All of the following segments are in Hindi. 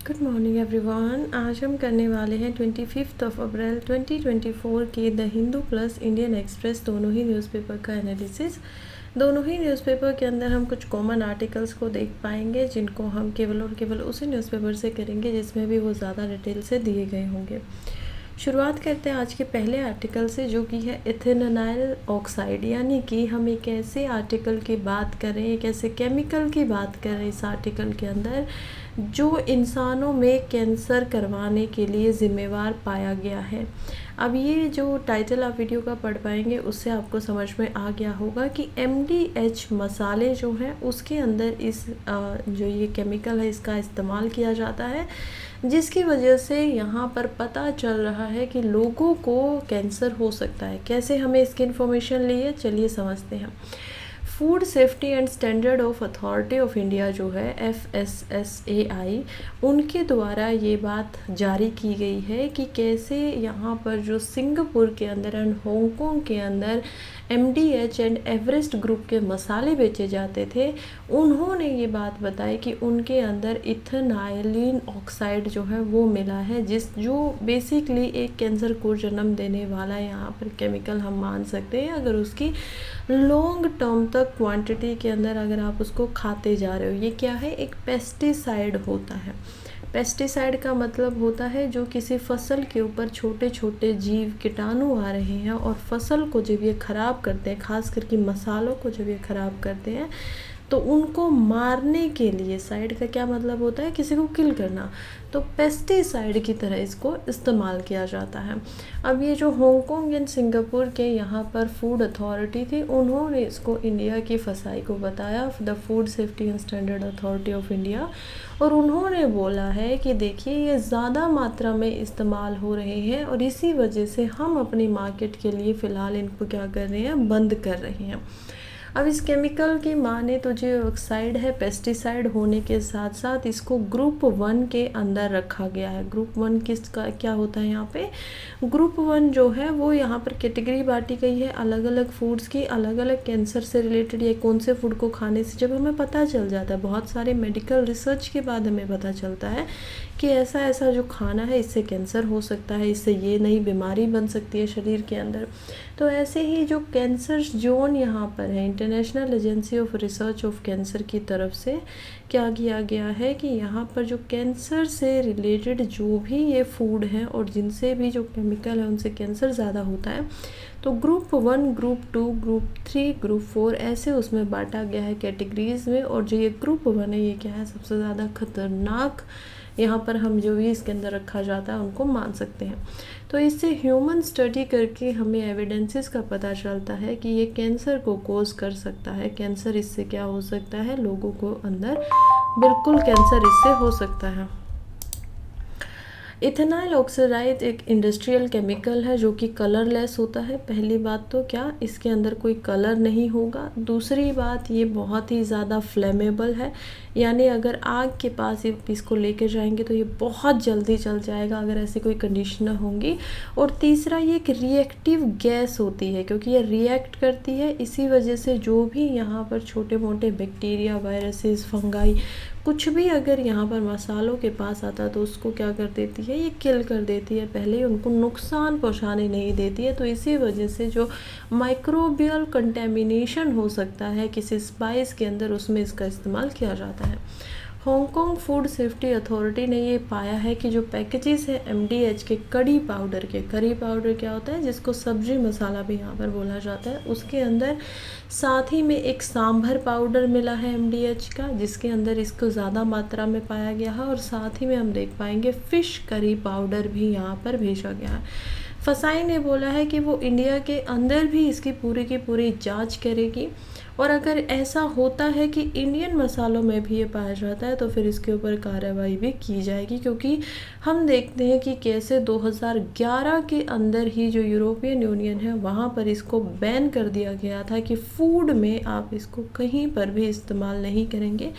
Good morning everyone. आज हम करने वाले हैं 25 अप्रैल 2024 के the Hindu plus Indian express दोनों ही न्यूज़पेपर का एनालिसिस। दोनों ही न्यूज़पेपर के अंदर हम कुछ कॉमन आर्टिकल्स को देख पाएंगे जिनको हम केवल और केवल उसी न्यूज़पेपर से करेंगे जिसमें भी वो ज़्यादा डिटेल से दिए गए होंगे। शुरुआत करते हैं आज के पहले आर्टिकल से, जो कि है इथेनॉल ऑक्साइड। यानी कि हम एक ऐसे आर्टिकल की बात करें, एक ऐसे केमिकल की बात करें इस आर्टिकल के अंदर जो इंसानों में कैंसर करवाने के लिए ज़िम्मेवार पाया गया है। अब ये जो टाइटल आप वीडियो का पढ़ पाएंगे उससे आपको समझ में आ गया होगा कि MDH मसाले जो हैं उसके अंदर इस जो ये केमिकल है इसका इस्तेमाल किया जाता है, जिसकी वजह से यहाँ पर पता चल रहा है कि लोगों को कैंसर हो सकता है। कैसे हमें इसकी इन्फॉर्मेशन ली है, चलिए समझते हैं। Food safety and standard of authority of India जो है FSSAI, उनके द्वारा ये बात जारी की गई है कि कैसे यहाँ पर जो सिंगापुर के अंदर एंड हांगकांग के अंदर MDH एंड एवरेस्ट ग्रुप के मसाले बेचे जाते थे, उन्होंने ये बात बताई कि उनके अंदर इथेनॉल ऑक्साइड जो है वो मिला है, जो बेसिकली एक कैंसर को जन्म देने वाला यहाँ पर केमिकल हम मान सकते हैं अगर उसकी लॉन्ग टर्म तक क्वांटिटी के अंदर अगर आप उसको खाते जा रहे हो। ये क्या है, एक पेस्टिसाइड होता है। पेस्टिसाइड का मतलब होता है जो किसी फसल के ऊपर छोटे छोटे जीव कीटाणु आ रहे हैं और फसल को जब ये ख़राब करते हैं, खास करके मसालों को जब ये ख़राब करते हैं तो उनको मारने के लिए, साइड का क्या मतलब होता है, किसी को किल करना, तो पेस्टिसाइड की तरह इसको इस्तेमाल किया जाता है। अब ये जो हांगकांग एंड सिंगापुर के यहाँ पर फूड अथॉरिटी थी, उन्होंने इसको इंडिया की फसाई को बताया, the food safety and standard authority of India, और उन्होंने बोला है कि देखिए ये ज़्यादा मात्रा में इस्तेमाल हो रहे हैं और इसी वजह से हम अपनी मार्केट के लिए फ़िलहाल इनको क्या कर रहे हैं, बंद कर रहे हैं। अब इस केमिकल की माने तो जो ऑक्साइड है पेस्टिसाइड होने के साथ साथ इसको ग्रुप 1 के अंदर रखा गया है। ग्रुप 1 किसका क्या होता है यहाँ पे, ग्रुप 1 जो है वो यहाँ पर कैटेगरी बांटी गई है अलग अलग फूड्स की, अलग अलग कैंसर से रिलेटेड या कौन से फूड को खाने से जब हमें पता चल जाता है, बहुत सारे मेडिकल रिसर्च के बाद हमें पता चलता है कि ऐसा ऐसा जो खाना है इससे कैंसर हो सकता है, इससे ये नई बीमारी बन सकती है शरीर के अंदर। तो ऐसे ही जो कैंसर जोन यहाँ पर है, international agency of research of cancer की तरफ से क्या किया गया है कि यहाँ पर जो कैंसर से रिलेटेड जो भी ये फूड हैं और जिनसे भी जो केमिकल है उनसे कैंसर ज़्यादा होता है, तो ग्रुप 1, ग्रुप 2, ग्रुप 3, ग्रुप 4 ऐसे उसमें बांटा गया है कैटेगरीज में। और जो ये ग्रुप 1 है ये क्या है, सबसे ज़्यादा खतरनाक यहाँ पर हम जो भी इसके अंदर रखा जाता है उनको मान सकते हैं। तो इससे ह्यूमन स्टडी करके हमें एविडेंसेस का पता चलता है कि ये कैंसर को कोज कर सकता है। कैंसर इससे क्या हो सकता है, लोगों को अंदर बिल्कुल कैंसर इससे हो सकता है। इथेनॉल ऑक्साइड एक इंडस्ट्रियल केमिकल है जो कि कलरलेस होता है। पहली बात तो क्या इसके अंदर कोई कलर नहीं होगा। दूसरी बात ये बहुत ही ज़्यादा फ्लेमेबल है, यानी अगर आग के पास इसको लेके जाएंगे तो ये बहुत जल्दी जल जाएगा अगर ऐसी कोई कंडीशन होंगी। और तीसरा ये एक रिएक्टिव गैस होती है, क्योंकि ये रिएक्ट करती है, इसी वजह से जो भी यहाँ पर छोटे मोटे बैक्टीरिया, वायरसेस, फंगाई कुछ भी अगर यहाँ पर मसालों के पास आता है तो उसको क्या कर देती है, ये किल कर देती है, पहले ही उनको नुकसान पहुँचाने नहीं देती है। तो इसी वजह से जो माइक्रोबियल कंटेमिनेशन हो सकता है किसी स्पाइस के अंदर, उसमें इसका इस्तेमाल किया जाता है। हांगकांग फूड सेफ्टी अथॉरिटी ने ये पाया है कि जो पैकेजेस है MDH के करी पाउडर क्या होता है, जिसको सब्जी मसाला भी यहाँ पर बोला जाता है, उसके अंदर साथ ही में एक सांभर पाउडर मिला है MDH का, जिसके अंदर इसको ज़्यादा मात्रा में पाया गया है। और साथ ही में हम देख पाएंगे फिश करी पाउडर भी यहाँ पर भेजा गया है। फसाई ने बोला है कि वो इंडिया के अंदर भी इसकी पूरी की पूरी जांच करेगी, और अगर ऐसा होता है कि इंडियन मसालों में भी ये पाया जाता है तो फिर इसके ऊपर कार्रवाई भी की जाएगी। क्योंकि हम देखते हैं कि कैसे 2011 के अंदर ही जो यूरोपियन यूनियन है वहाँ पर इसको बैन कर दिया गया था कि फूड में आप इसको कहीं पर भी इस्तेमाल नहीं करेंगे,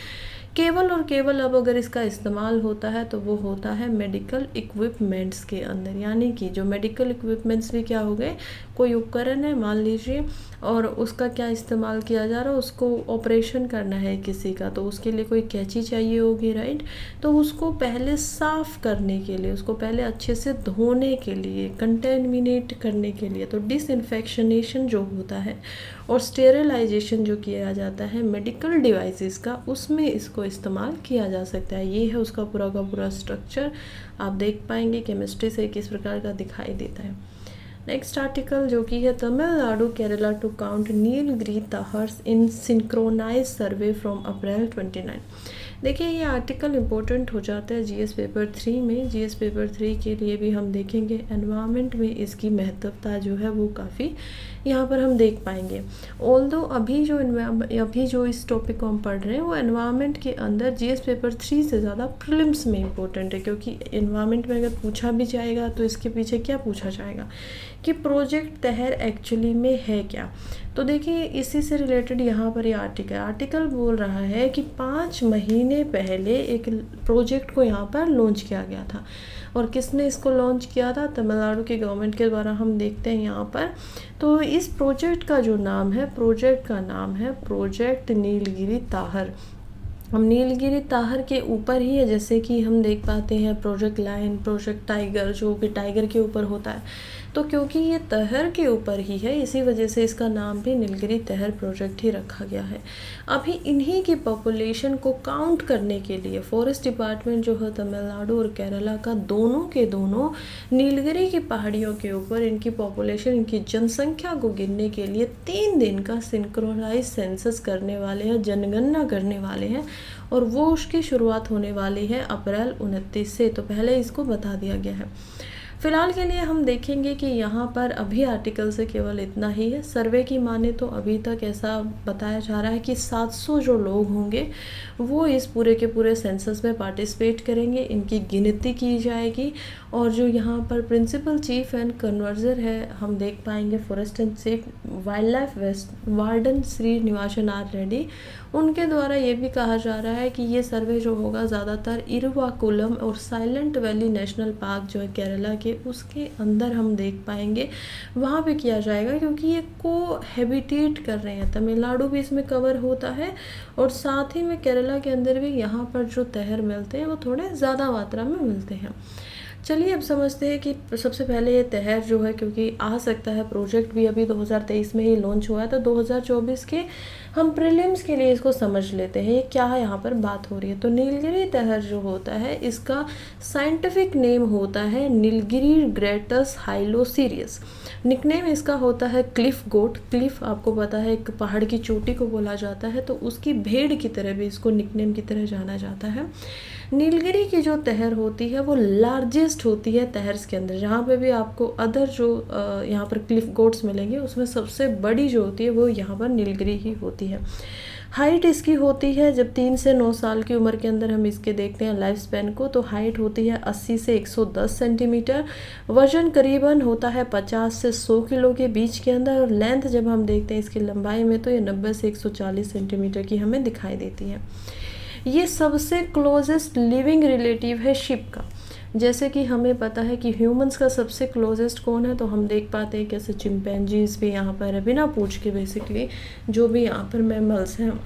केवल और केवल अब अगर इसका इस्तेमाल होता है तो वो होता है मेडिकल इक्विपमेंट्स के अंदर, यानी कि जो मेडिकल इक्विपमेंट्स भी क्या हो गए, कोई उपकरण है मान लीजिए और उसका क्या इस्तेमाल किया जा रहा है, उसको ऑपरेशन करना है किसी का, तो उसके लिए कोई कैंची चाहिए होगी, राइट। तो उसको पहले साफ़ करने के लिए, उसको पहले अच्छे से धोने के लिए, कंटेमिनेट करने के लिए, तो डिसइंफेक्शनेशन जो होता है और स्टेरिलाइजेशन जो किया जाता है मेडिकल डिवाइसेस का, उसमें इसको इस्तेमाल किया जा सकता है। ये है उसका पूरा का पूरा स्ट्रक्चर, आप देख पाएंगे केमिस्ट्री से किस प्रकार का दिखाई देता है। नेक्स्ट आर्टिकल जो कि है Tamil Nadu Kerala to count Nilgiri tahrs in synchronise survey from April 29। देखिए ये आर्टिकल इम्पोर्टेंट हो जाता है जीएस पेपर 3 में। जीएस पेपर 3 के लिए भी हम देखेंगे एनवायरनमेंट में इसकी महत्वता जो है वो काफ़ी यहाँ पर हम देख पाएंगे। ऑल्दो अभी जो इस टॉपिक को हम पढ़ रहे हैं वो एनवायरनमेंट के अंदर जीएस पेपर 3 से ज़्यादा प्रीलिम्स में इम्पोर्टेंट है, क्योंकि एनवायरनमेंट में अगर पूछा भी जाएगा तो इसके पीछे क्या पूछा जाएगा कि प्रोजेक्ट तहर एक्चुअली में है क्या। तो देखिए इसी से रिलेटेड यहाँ पर ये आर्टिकल बोल रहा है कि 5 महीने पहले एक प्रोजेक्ट को यहाँ पर लॉन्च किया गया था, और किसने इसको लॉन्च किया था, तमिलनाडु की गवर्नमेंट के द्वारा। हम देखते हैं यहाँ पर, तो इस प्रोजेक्ट का जो नाम है, प्रोजेक्ट का नाम है प्रोजेक्ट नीलगिरी ताहर। हम नीलगिरी ताहर के ऊपर ही है, जैसे कि हम देख पाते हैं प्रोजेक्ट लायन, प्रोजेक्ट टाइगर, जो कि टाइगर के ऊपर होता है। तो क्योंकि ये तहर के ऊपर ही है, इसी वजह से इसका नाम भी नीलगिरी तहर प्रोजेक्ट ही रखा गया है। अभी इन्हीं की पॉपुलेशन को काउंट करने के लिए फॉरेस्ट डिपार्टमेंट जो है तमिलनाडु और केरला का, दोनों के दोनों नीलगिरी की पहाड़ियों के ऊपर इनकी पॉपुलेशन, इनकी जनसंख्या को गिनने के लिए 3 दिन का सिंक्रोनाइज सेंसस करने वाले हैं, जनगणना करने वाले हैं, और वो उसकी शुरुआत होने वाली है अप्रैल 29 से। तो पहले इसको बता दिया गया है। फ़िलहाल के लिए हम देखेंगे कि यहाँ पर अभी आर्टिकल से केवल इतना ही है। सर्वे की माने तो अभी तक ऐसा बताया जा रहा है कि 700 जो लोग होंगे वो इस पूरे के पूरे सेंसस में पार्टिसिपेट करेंगे, इनकी गिनती की जाएगी। और जो यहाँ पर प्रिंसिपल चीफ एंड कन्वर्जर है, हम देख पाएंगे forest and chief wildlife warden Shri Nivasan R Reddy, उनके द्वारा ये भी कहा जा रहा है कि ये सर्वे जो होगा ज़्यादातर इरुवाकुलम और साइलेंट वैली नेशनल पार्क जो है केरला के, उसके अंदर हम देख पाएंगे वहाँ पे किया जाएगा, क्योंकि ये को हैबिटेट कर रहे हैं। तमिलनाडु भी इसमें कवर होता है और साथ ही में केरला के अंदर भी यहाँ पर जो तहर मिलते हैं वो थोड़े ज़्यादा मात्रा में मिलते हैं। चलिए अब समझते हैं कि सबसे पहले ये तहर जो है, क्योंकि आ सकता है प्रोजेक्ट भी अभी 2023 में ही लॉन्च हुआ है, तो 2024 के हम प्रीलिम्स के लिए इसको समझ लेते हैं ये क्या यहाँ पर बात हो रही है। तो नीलगिरी तहर जो होता है, इसका साइंटिफिक नेम होता है नीलगिरी ग्रेटस हाइलोसीरियस। निकनेम इसका होता है क्लिफ गोट। क्लिफ आपको पता है एक पहाड़ की चोटी को बोला जाता है, तो उसकी भेड़ की तरह भी इसको निकनेम की तरह जाना जाता है। नीलगिरी की जो तहर होती है वो लार्जेस्ट होती है तहर्स के अंदर। जहाँ पे भी आपको अदर जो यहाँ पर क्लिफ गोट्स मिलेंगे, उसमें सबसे बड़ी जो होती है वो यहाँ पर नीलगिरी ही होती है। हाइट इसकी होती है, जब 3 से 9 साल की उम्र के अंदर हम इसके देखते हैं लाइफ स्पैन को, तो हाइट होती है 80 से 110 सेंटीमीटर। वजन करीबन होता है 50 से 100 किलो के बीच के अंदर, और लेंथ जब हम देखते हैं इसकी लंबाई में तो ये 90 से 140 सेंटीमीटर की हमें दिखाई देती है। ये सबसे क्लोजेस्ट लिविंग रिलेटिव है शिप का। जैसे कि हमें पता है कि ह्यूमंस का सबसे क्लोजेस्ट कौन है, तो हम देख पाते हैं कैसे चिंपैंजीज भी यहाँ पर है, बिना पूछ के बेसिकली जो भी यहाँ पर मैमल्स हैं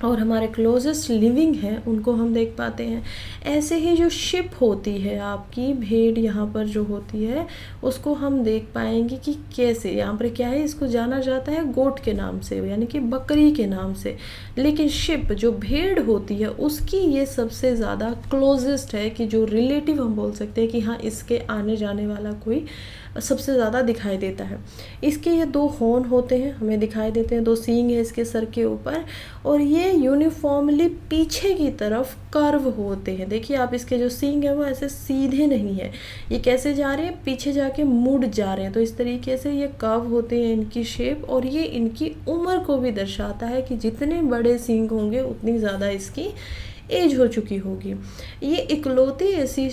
और हमारे क्लोजेस्ट लिविंग हैं उनको हम देख पाते हैं। ऐसे ही जो शिप होती है आपकी, भेड़ यहाँ पर जो होती है, उसको हम देख पाएंगे कि कैसे यहाँ पर क्या है, इसको जाना जाता है गोट के नाम से, यानी कि बकरी के नाम से। लेकिन शिप जो भेड़ होती है उसकी ये सबसे ज़्यादा क्लोजेस्ट है, कि जो रिलेटिव हम बोल सकते हैं कि हाँ इसके आने जाने वाला कोई सबसे ज़्यादा दिखाई देता है। इसके ये 2 हॉर्न होते हैं, हमें दिखाई देते हैं, 2 सींग है इसके सर के ऊपर, और ये यूनिफॉर्मली पीछे की तरफ कर्व होते हैं। देखिए आप, इसके जो सींग है वो ऐसे सीधे नहीं है, ये कैसे जा रहे हैं, पीछे जाके मुड़ जा रहे हैं। तो इस तरीके से ये कर्व होते हैं इनकी शेप, और ये इनकी उम्र को भी दर्शाता है कि जितने बड़े सींग होंगे उतनी ज़्यादा इसकी एज हो चुकी होगी। ये इकलौती ऐसी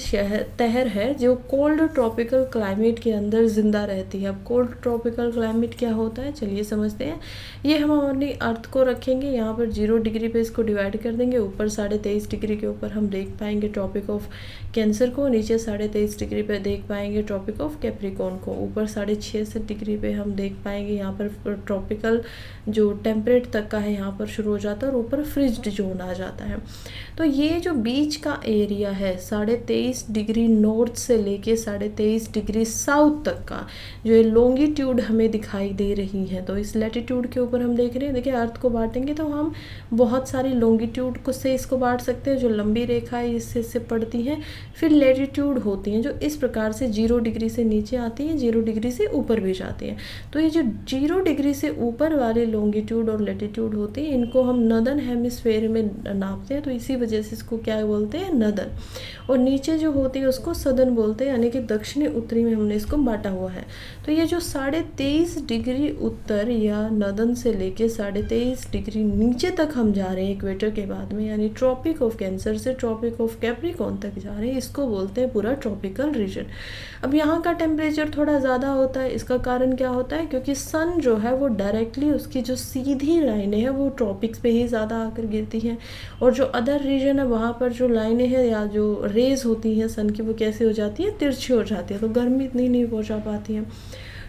तहर है जो कोल्ड ट्रॉपिकल क्लाइमेट के अंदर ज़िंदा रहती है। अब कोल्ड ट्रॉपिकल क्लाइमेट क्या होता है, चलिए समझते हैं। ये हम अपनी अर्थ को रखेंगे, यहाँ पर 0 डिग्री पे इसको डिवाइड कर देंगे। ऊपर 23.5 डिग्री के ऊपर हम देख पाएंगे ट्रॉपिक ऑफ कैंसर को, नीचे 23.5 डिग्री पे देख पाएंगे ट्रॉपिक ऑफ कैप्रिकॉर्न को, ऊपर 6.5 डिग्री पे हम देख पाएंगे यहाँ पर ट्रॉपिकल जो टेम्परेट तक का है यहाँ पर शुरू हो जाता है और ऊपर फ्रिज्ड जोन आ जाता है। तो ये जो बीच का एरिया है 23.5 डिग्री नॉर्थ से लेके 23.5 डिग्री साउथ तक का जो ये लॉन्गिट्यूड हमें दिखाई दे रही है, तो इस लैटिट्यूड के ऊपर हम देख रहे हैं। देखिए अर्थ को बांटेंगे तो हम बहुत सारी लॉन्गिट्यूड को से इसको बांट सकते हैं, जो लंबी रेखा है इससे पड़ती हैं। फिर लैटिट्यूड होती हैं जो इस प्रकार से 0 डिग्री से नीचे आती हैं, 0 डिग्री से ऊपर भी जाती हैं। तो ये जो 0 डिग्री से ऊपर वाले लॉन्गिट्यूड और लैटिट्यूड होती हैं, इनको हम नॉर्दर्न हेमिस्फेयर में नापते हैं, तो इसी वजह से इसको क्या बोलते हैं, नॉर्दर्न। और नीचे जो होती है उसको सदर्न बोलते हैं, यानी कि दक्षिणी उत्तरी में हमने इसको बांटा हुआ है। तो ये जो 23.5 डिग्री उत्तर या नॉर्दर्न से लेके 23.5 डिग्री नीचे तक हम जा रहे हैं इक्वेटर के बाद में, यानी ट्रॉपिक ऑफ कैंसर से ट्रॉपिक ऑफ कैप्रिकॉर्न तक जा रहे हैं, इसको बोलते हैं पूरा ट्रॉपिकल रीजन। अब यहाँ का टेम्परेचर थोड़ा ज़्यादा होता है, इसका कारण क्या होता है, क्योंकि सन जो है वो डायरेक्टली उसकी जो सीधी लाइनें हैं वो ट्रॉपिक्स पे ही ज़्यादा आकर गिरती हैं, और जो अदर रीजन है वहाँ पर जो लाइनें हैं या जो रेज होती हैं सन की वो कैसे हो जाती है, तिरछी हो जाती है, तो गर्मी इतनी नहीं पहुँचा पाती है।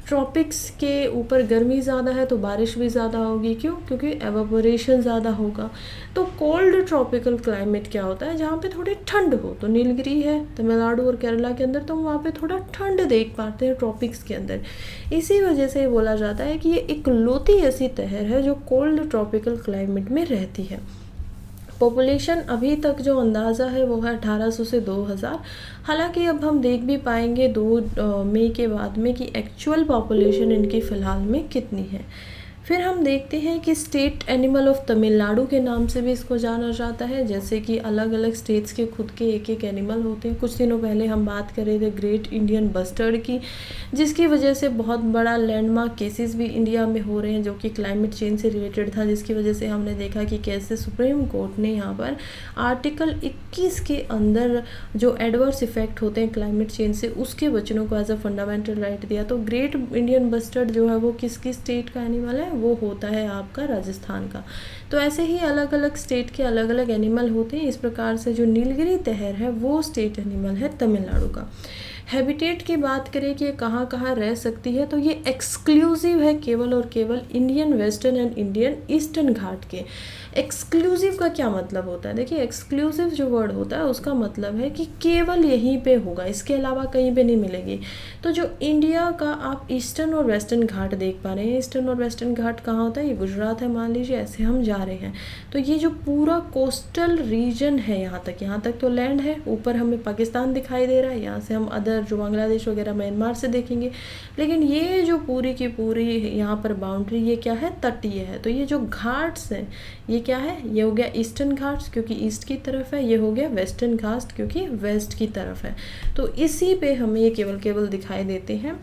ट्रॉपिक्स के ऊपर गर्मी ज़्यादा है तो बारिश भी ज़्यादा होगी, क्यों, क्योंकि एवापोरेशन ज़्यादा होगा। तो कोल्ड ट्रॉपिकल क्लाइमेट क्या होता है, जहाँ पे थोड़ी ठंड हो, तो नीलगिरी है तमिलनाडु और केरला के अंदर, तो वहाँ पे थोड़ा ठंड देख पाते हैं ट्रॉपिक्स के अंदर। इसी वजह से बोला जाता है कि ये इकलौती ऐसी तहर है जो कोल्ड ट्रॉपिकल क्लाइमेट में रहती है। पॉपुलेशन अभी तक जो अंदाज़ा है वो है 1800 से 2000। हालांकि अब हम देख भी पाएंगे 2 मई के बाद में कि एक्चुअल पॉपुलेशन इनकी फ़िलहाल में कितनी है। फिर हम देखते हैं कि स्टेट एनिमल ऑफ तमिलनाडु के नाम से भी इसको जाना जाता है, जैसे कि अलग अलग स्टेट्स के खुद के एक एक एनिमल होते हैं। कुछ दिनों पहले हम बात कर रहे थे ग्रेट इंडियन बस्टर्ड की, जिसकी वजह से बहुत बड़ा लैंडमार्क केसेस भी इंडिया में हो रहे हैं, जो कि क्लाइमेट चेंज से रिलेटेड था, जिसकी वजह से हमने देखा कि कैसे सुप्रीम कोर्ट ने यहाँ पर आर्टिकल 21 के अंदर जो एडवर्स इफेक्ट होते हैं क्लाइमेट चेंज से, उसके वचनों को एज अ फंडामेंटल राइट दिया। तो ग्रेट इंडियन बस्टर्ड जो है वो किसकी स्टेट का एनिमल है, वो होता है आपका राजस्थान का। तो ऐसे ही अलग अलग स्टेट के अलग अलग एनिमल होते हैं। इस प्रकार से जो नीलगिरी तहर है वो स्टेट एनिमल है तमिलनाडु का। हैबिटेट की बात करें कि कहाँ कहाँ रह सकती है, तो ये एक्सक्लूसिव है केवल और केवल Indian western and Indian eastern Ghat के। एक्सक्लूसिव का क्या मतलब होता है, देखिए एक्सक्लूसिव जो वर्ड होता है उसका मतलब है कि केवल यहीं पे होगा, इसके अलावा कहीं पे नहीं मिलेगी। तो जो इंडिया का आप ईस्टर्न और वेस्टर्न घाट देख पा रहे हैं, ईस्टर्न और वेस्टर्न घाट कहाँ होता है, ये गुजरात है मान लीजिए, ऐसे हम जा रहे हैं। तो ये जो पूरा कोस्टल रीजन है यहाँ तक तो लैंड है, ऊपर हमें पाकिस्तान दिखाई दे रहा है, यहाँ से हम अदर जो बांग्लादेश वगैरह म्यांमार से देखेंगे, लेकिन ये जो पूरी की पूरी यहाँ पर बाउंड्री ये क्या है, तटीय है। तो ये जो घाट्स हैं ये क्या है, ये हो गया ईस्टर्न घाट्स क्योंकि ईस्ट की तरफ है, ये हो गया वेस्टर्न घाट्स क्योंकि वेस्ट की तरफ है। तो इसी पे हमें ये केवल दिखाई देते हैं।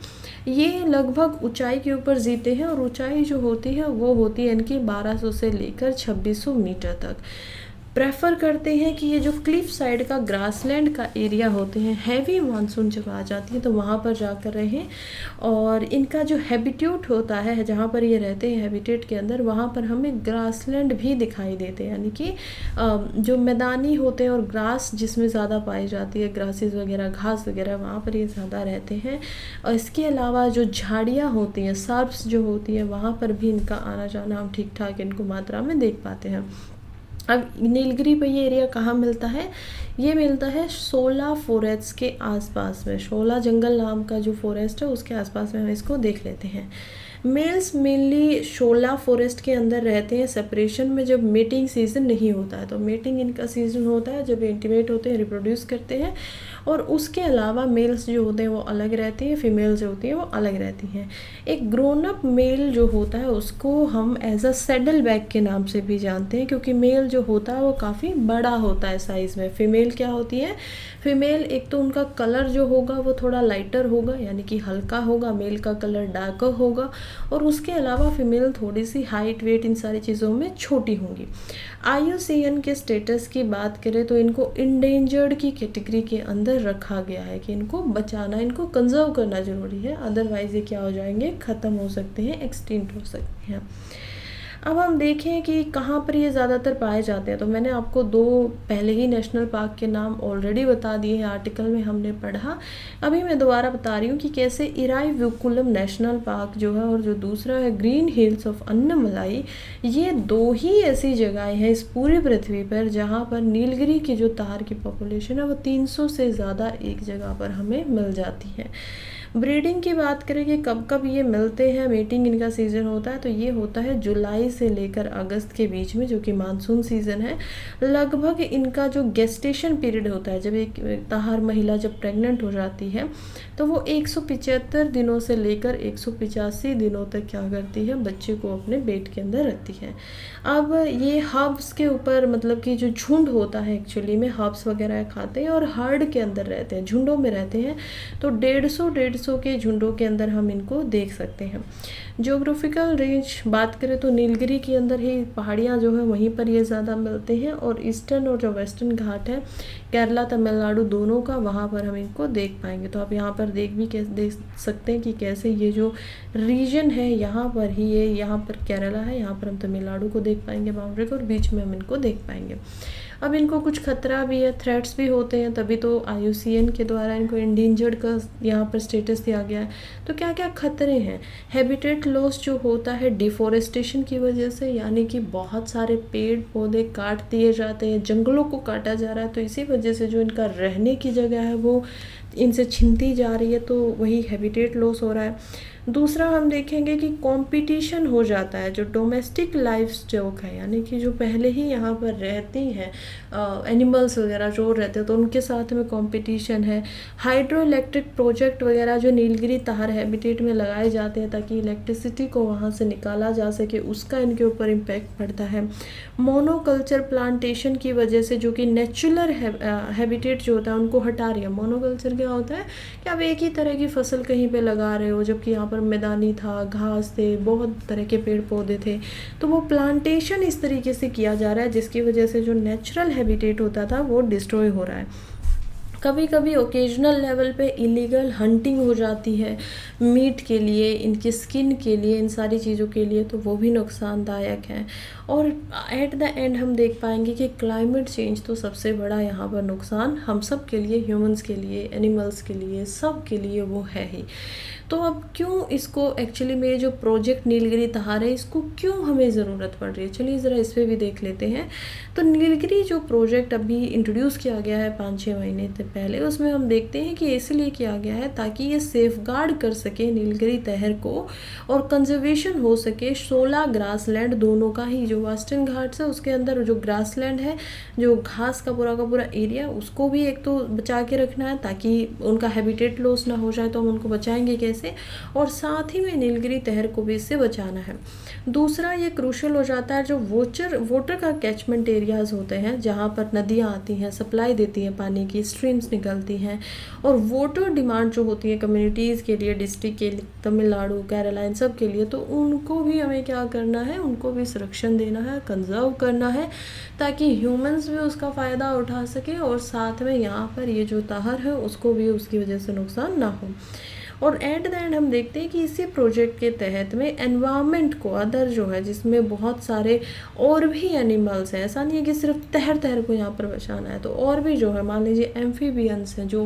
ये लगभग ऊंचाई के ऊपर जीते हैं, और ऊंचाई जो होती है वो होती है इनकी 1200 से लेकर 2600 मीटर तक। प्रेफर करते हैं कि ये जो क्लिफ साइड का ग्रासलैंड का एरिया होते हैं, हैवी मानसून जब आ जाती है तो वहाँ पर जाकर रहें, और इनका जो हैबिट्यूट होता है जहाँ पर ये रहते हैं हैबिटेट के अंदर, वहाँ पर हमें ग्रासलैंड भी दिखाई देते हैं, यानी कि जो मैदानी होते हैं और ग्रास जिसमें ज़्यादा पाई जाती है, ग्रासेस वगैरह घास वगैरह, वहाँ पर ये ज़्यादा रहते हैं। और इसके अलावा जो झाड़ियाँ होती हैं, सर्प्स जो होती है, वहाँ पर भी इनका आना जाना हम ठीक ठाक इनको मात्रा में देख पाते हैं। अब नीलगिरी पे ये एरिया कहाँ मिलता है, ये मिलता है शोला फॉरेस्ट के आसपास में। शोला जंगल नाम का जो फॉरेस्ट है उसके आसपास में हम इसको देख लेते हैं। मेल्स मेनली शोला फॉरेस्ट के अंदर रहते हैं सेपरेशन में, जब मेटिंग सीजन नहीं होता है। तो मेटिंग इनका सीजन होता है जब इंटीमेट होते हैं, रिप्रोड्यूस करते हैं, और उसके अलावा मेल्स जो होते हैं वो अलग रहते हैं, फीमेल्स जो होती हैं वो अलग रहती हैं। एक ग्रोन अप मेल जो होता है उसको हम एज अ सैडल बैग के नाम से भी जानते हैं, क्योंकि मेल जो होता है वो काफ़ी बड़ा होता है साइज़ में। फीमेल क्या होती है, फीमेल एक तो उनका कलर जो होगा वो थोड़ा लाइटर होगा, यानी कि हल्का होगा, मेल का कलर डार्कर होगा, और उसके अलावा फीमेल थोड़ी सी हाइट वेट इन सारी चीज़ों में छोटी होंगी। IUCN के स्टेटस की बात करें तो इनको इंडेंजर्ड की कैटेगरी के अंदर रखा गया है कि इनको बचाना, इनको कंजर्व करना ज़रूरी है, अदरवाइज़ ये क्या हो जाएंगे, ख़त्म हो सकते हैं, एक्सटिंक्ट हो सकते हैं। अब हम देखें कि कहाँ पर ये ज़्यादातर पाए जाते हैं, तो मैंने आपको 2 पहले ही नेशनल पार्क के नाम ऑलरेडी बता दिए हैं, आर्टिकल में हमने पढ़ा। अभी मैं दोबारा बता रही हूँ कि कैसे इराविकुलम नेशनल पार्क जो है और जो दूसरा है ग्रीन हिल्स ऑफ अन्नमलाई, ये 2 ही ऐसी जगहें हैं इस पूरी पृथ्वी पर जहाँ पर नीलगिरी की जो तार की पॉपुलेशन है वो 300 से ज़्यादा एक जगह पर हमें मिल जाती है। ब्रीडिंग की बात करें कि कब कब ये मिलते हैं, मीटिंग इनका सीज़न होता है, तो ये होता है जुलाई से लेकर अगस्त के बीच में, जो कि मानसून सीज़न है। लगभग इनका जो गेस्टेशन पीरियड होता है, जब एक ताहार महिला जब प्रेग्नेंट हो जाती है तो वो 175 दिनों से लेकर 185 दिनों तक क्या करती है, बच्चे को अपने पेट के अंदर रखती है। अब ये हब्स के ऊपर, मतलब कि जो झुंड होता है, एक्चुअली में हब्स वगैरह खाते हैं और हर्ड के अंदर रहते हैं, झुंडों में रहते हैं, तो 150 के झुंडों के अंदर हम इनको देख सकते हैं। ज्योग्राफिकल रेंज बात करें तो नीलगिरी के अंदर ही पहाड़ियाँ जो है वहीं पर ये ज़्यादा मिलते हैं, और ईस्टर्न और जो वेस्टर्न घाट है केरला तमिलनाडु दोनों का, वहाँ पर हम इनको देख पाएंगे। तो आप यहाँ पर देख सकते हैं कि कैसे ये जो रीजन है यहाँ पर ही, ये यहाँ पर केरला है, यहाँ पर हम तमिलनाडु को देख पाएंगे बाउंड्री को, और बीच में हम इनको देख पाएंगे। अब इनको कुछ खतरा भी है, थ्रेट्स भी होते हैं, तभी तो IUCN के द्वारा इनको इंडेंजर्ड का यहाँ पर स्टेटस दिया गया है। तो क्या क्या खतरे हैं? हैबिटेट लॉस जो होता है डिफॉरेस्टेशन की वजह से, यानी कि बहुत सारे पेड़ पौधे काट दिए जाते हैं, जंगलों को काटा जा रहा है, तो इसी वजह से जो इनका रहने की जगह है वो इनसे छीनती जा रही है, तो वही हैबिटेट लॉस हो रहा है। दूसरा हम देखेंगे कि कंपटीशन हो जाता है, जो डोमेस्टिक लाइफ स्टॉक है, यानी कि जो पहले ही यहाँ पर रहती हैं एनिमल्स वगैरह जो रहते हैं, तो उनके साथ में कंपटीशन है। हाइड्रो इलेक्ट्रिक प्रोजेक्ट वगैरह जो नीलगिरी ताहार हैबिटेट में लगाए जाते हैं ताकि इलेक्ट्रिसिटी को वहाँ से निकाला जा सके, उसका इनके ऊपर इम्पैक्ट पड़ता है। मोनोकल्चर प्लांटेशन की वजह से, जो कि नेचुरल हैबिटेट जो होता है उनको हटा रही है। मोनोकल्चर क्या होता है कि आप एक ही तरह की फसल कहीं पे लगा रहे हो, जबकि यहाँ पर मैदानी था, घास थे, बहुत तरह के पेड़ पौधे थे, तो वो प्लांटेशन इस तरीके से किया जा रहा है जिसकी वजह से जो नेचुरल हैबिटेट होता था वो डिस्ट्रॉय हो रहा है। कभी कभी ओकेजनल लेवल पे इलीगल हंटिंग हो जाती है मीट के लिए, इनकी स्किन के लिए, इन सारी चीज़ों के लिए, तो वो भी नुकसानदायक है। और एट द एंड हम देख पाएंगे कि क्लाइमेट चेंज तो सबसे बड़ा यहाँ पर नुकसान हम सब के लिए, ह्यूमंस के लिए, एनिमल्स के लिए, सब के लिए वो है ही। तो अब क्यों इसको, एक्चुअली में जो प्रोजेक्ट नीलगिरी ताहार है, इसको क्यों हमें ज़रूरत पड़ रही है, चलिए ज़रा इस पर भी देख लेते हैं। तो नीलगिरी जो प्रोजेक्ट अभी इंट्रोड्यूस किया गया है 5-6 महीने से पहले, उसमें हम देखते हैं कि इसलिए किया गया है ताकि ये सेफगार्ड कर सके नीलगिरी तहर को और कंजर्वेशन हो सके 16 ग्रासलैंड दोनों का ही, जो वेस्टर्न घाट्स है उसके अंदर जो ग्रासलैंड है, जो घास का पूरा एरिया, उसको भी एक तो बचा के रखना है ताकि उनका हैबिटेट लॉस ना हो जाए, तो हम उनको बचाएंगे कैसे, और साथ ही में नीलगिरी तहर को भी इससे बचाना है। दूसरा ये क्रूशल हो जाता है जो वाटर का कैचमेंट एरियाज होते हैं, जहाँ पर नदियाँ आती हैं, सप्लाई देती हैं पानी की, स्ट्रीम्स निकलती हैं, और वाटर डिमांड जो होती है कम्युनिटीज़ के लिए, डिस्ट्रिक्ट के लिए, तमिलनाडु, केरला, इन सब के लिए, तो उनको भी हमें क्या करना है, उनको भी संरक्षण देना है, कंजर्व करना है, ताकि ह्यूमंस भी उसका फ़ायदा उठा सके, और साथ में यहाँ पर ये जो ताहार है उसको भी उसकी वजह से नुकसान ना हो। और एट द एंड हम देखते हैं कि इसी प्रोजेक्ट के तहत में एनवायरनमेंट को, अदर जो है जिसमें बहुत सारे और भी एनिमल्स हैं, ऐसा नहीं है कि सिर्फ तहर को यहाँ पर बचाना है, तो और भी जो है, मान लीजिए एम्फीबियंस हैं जो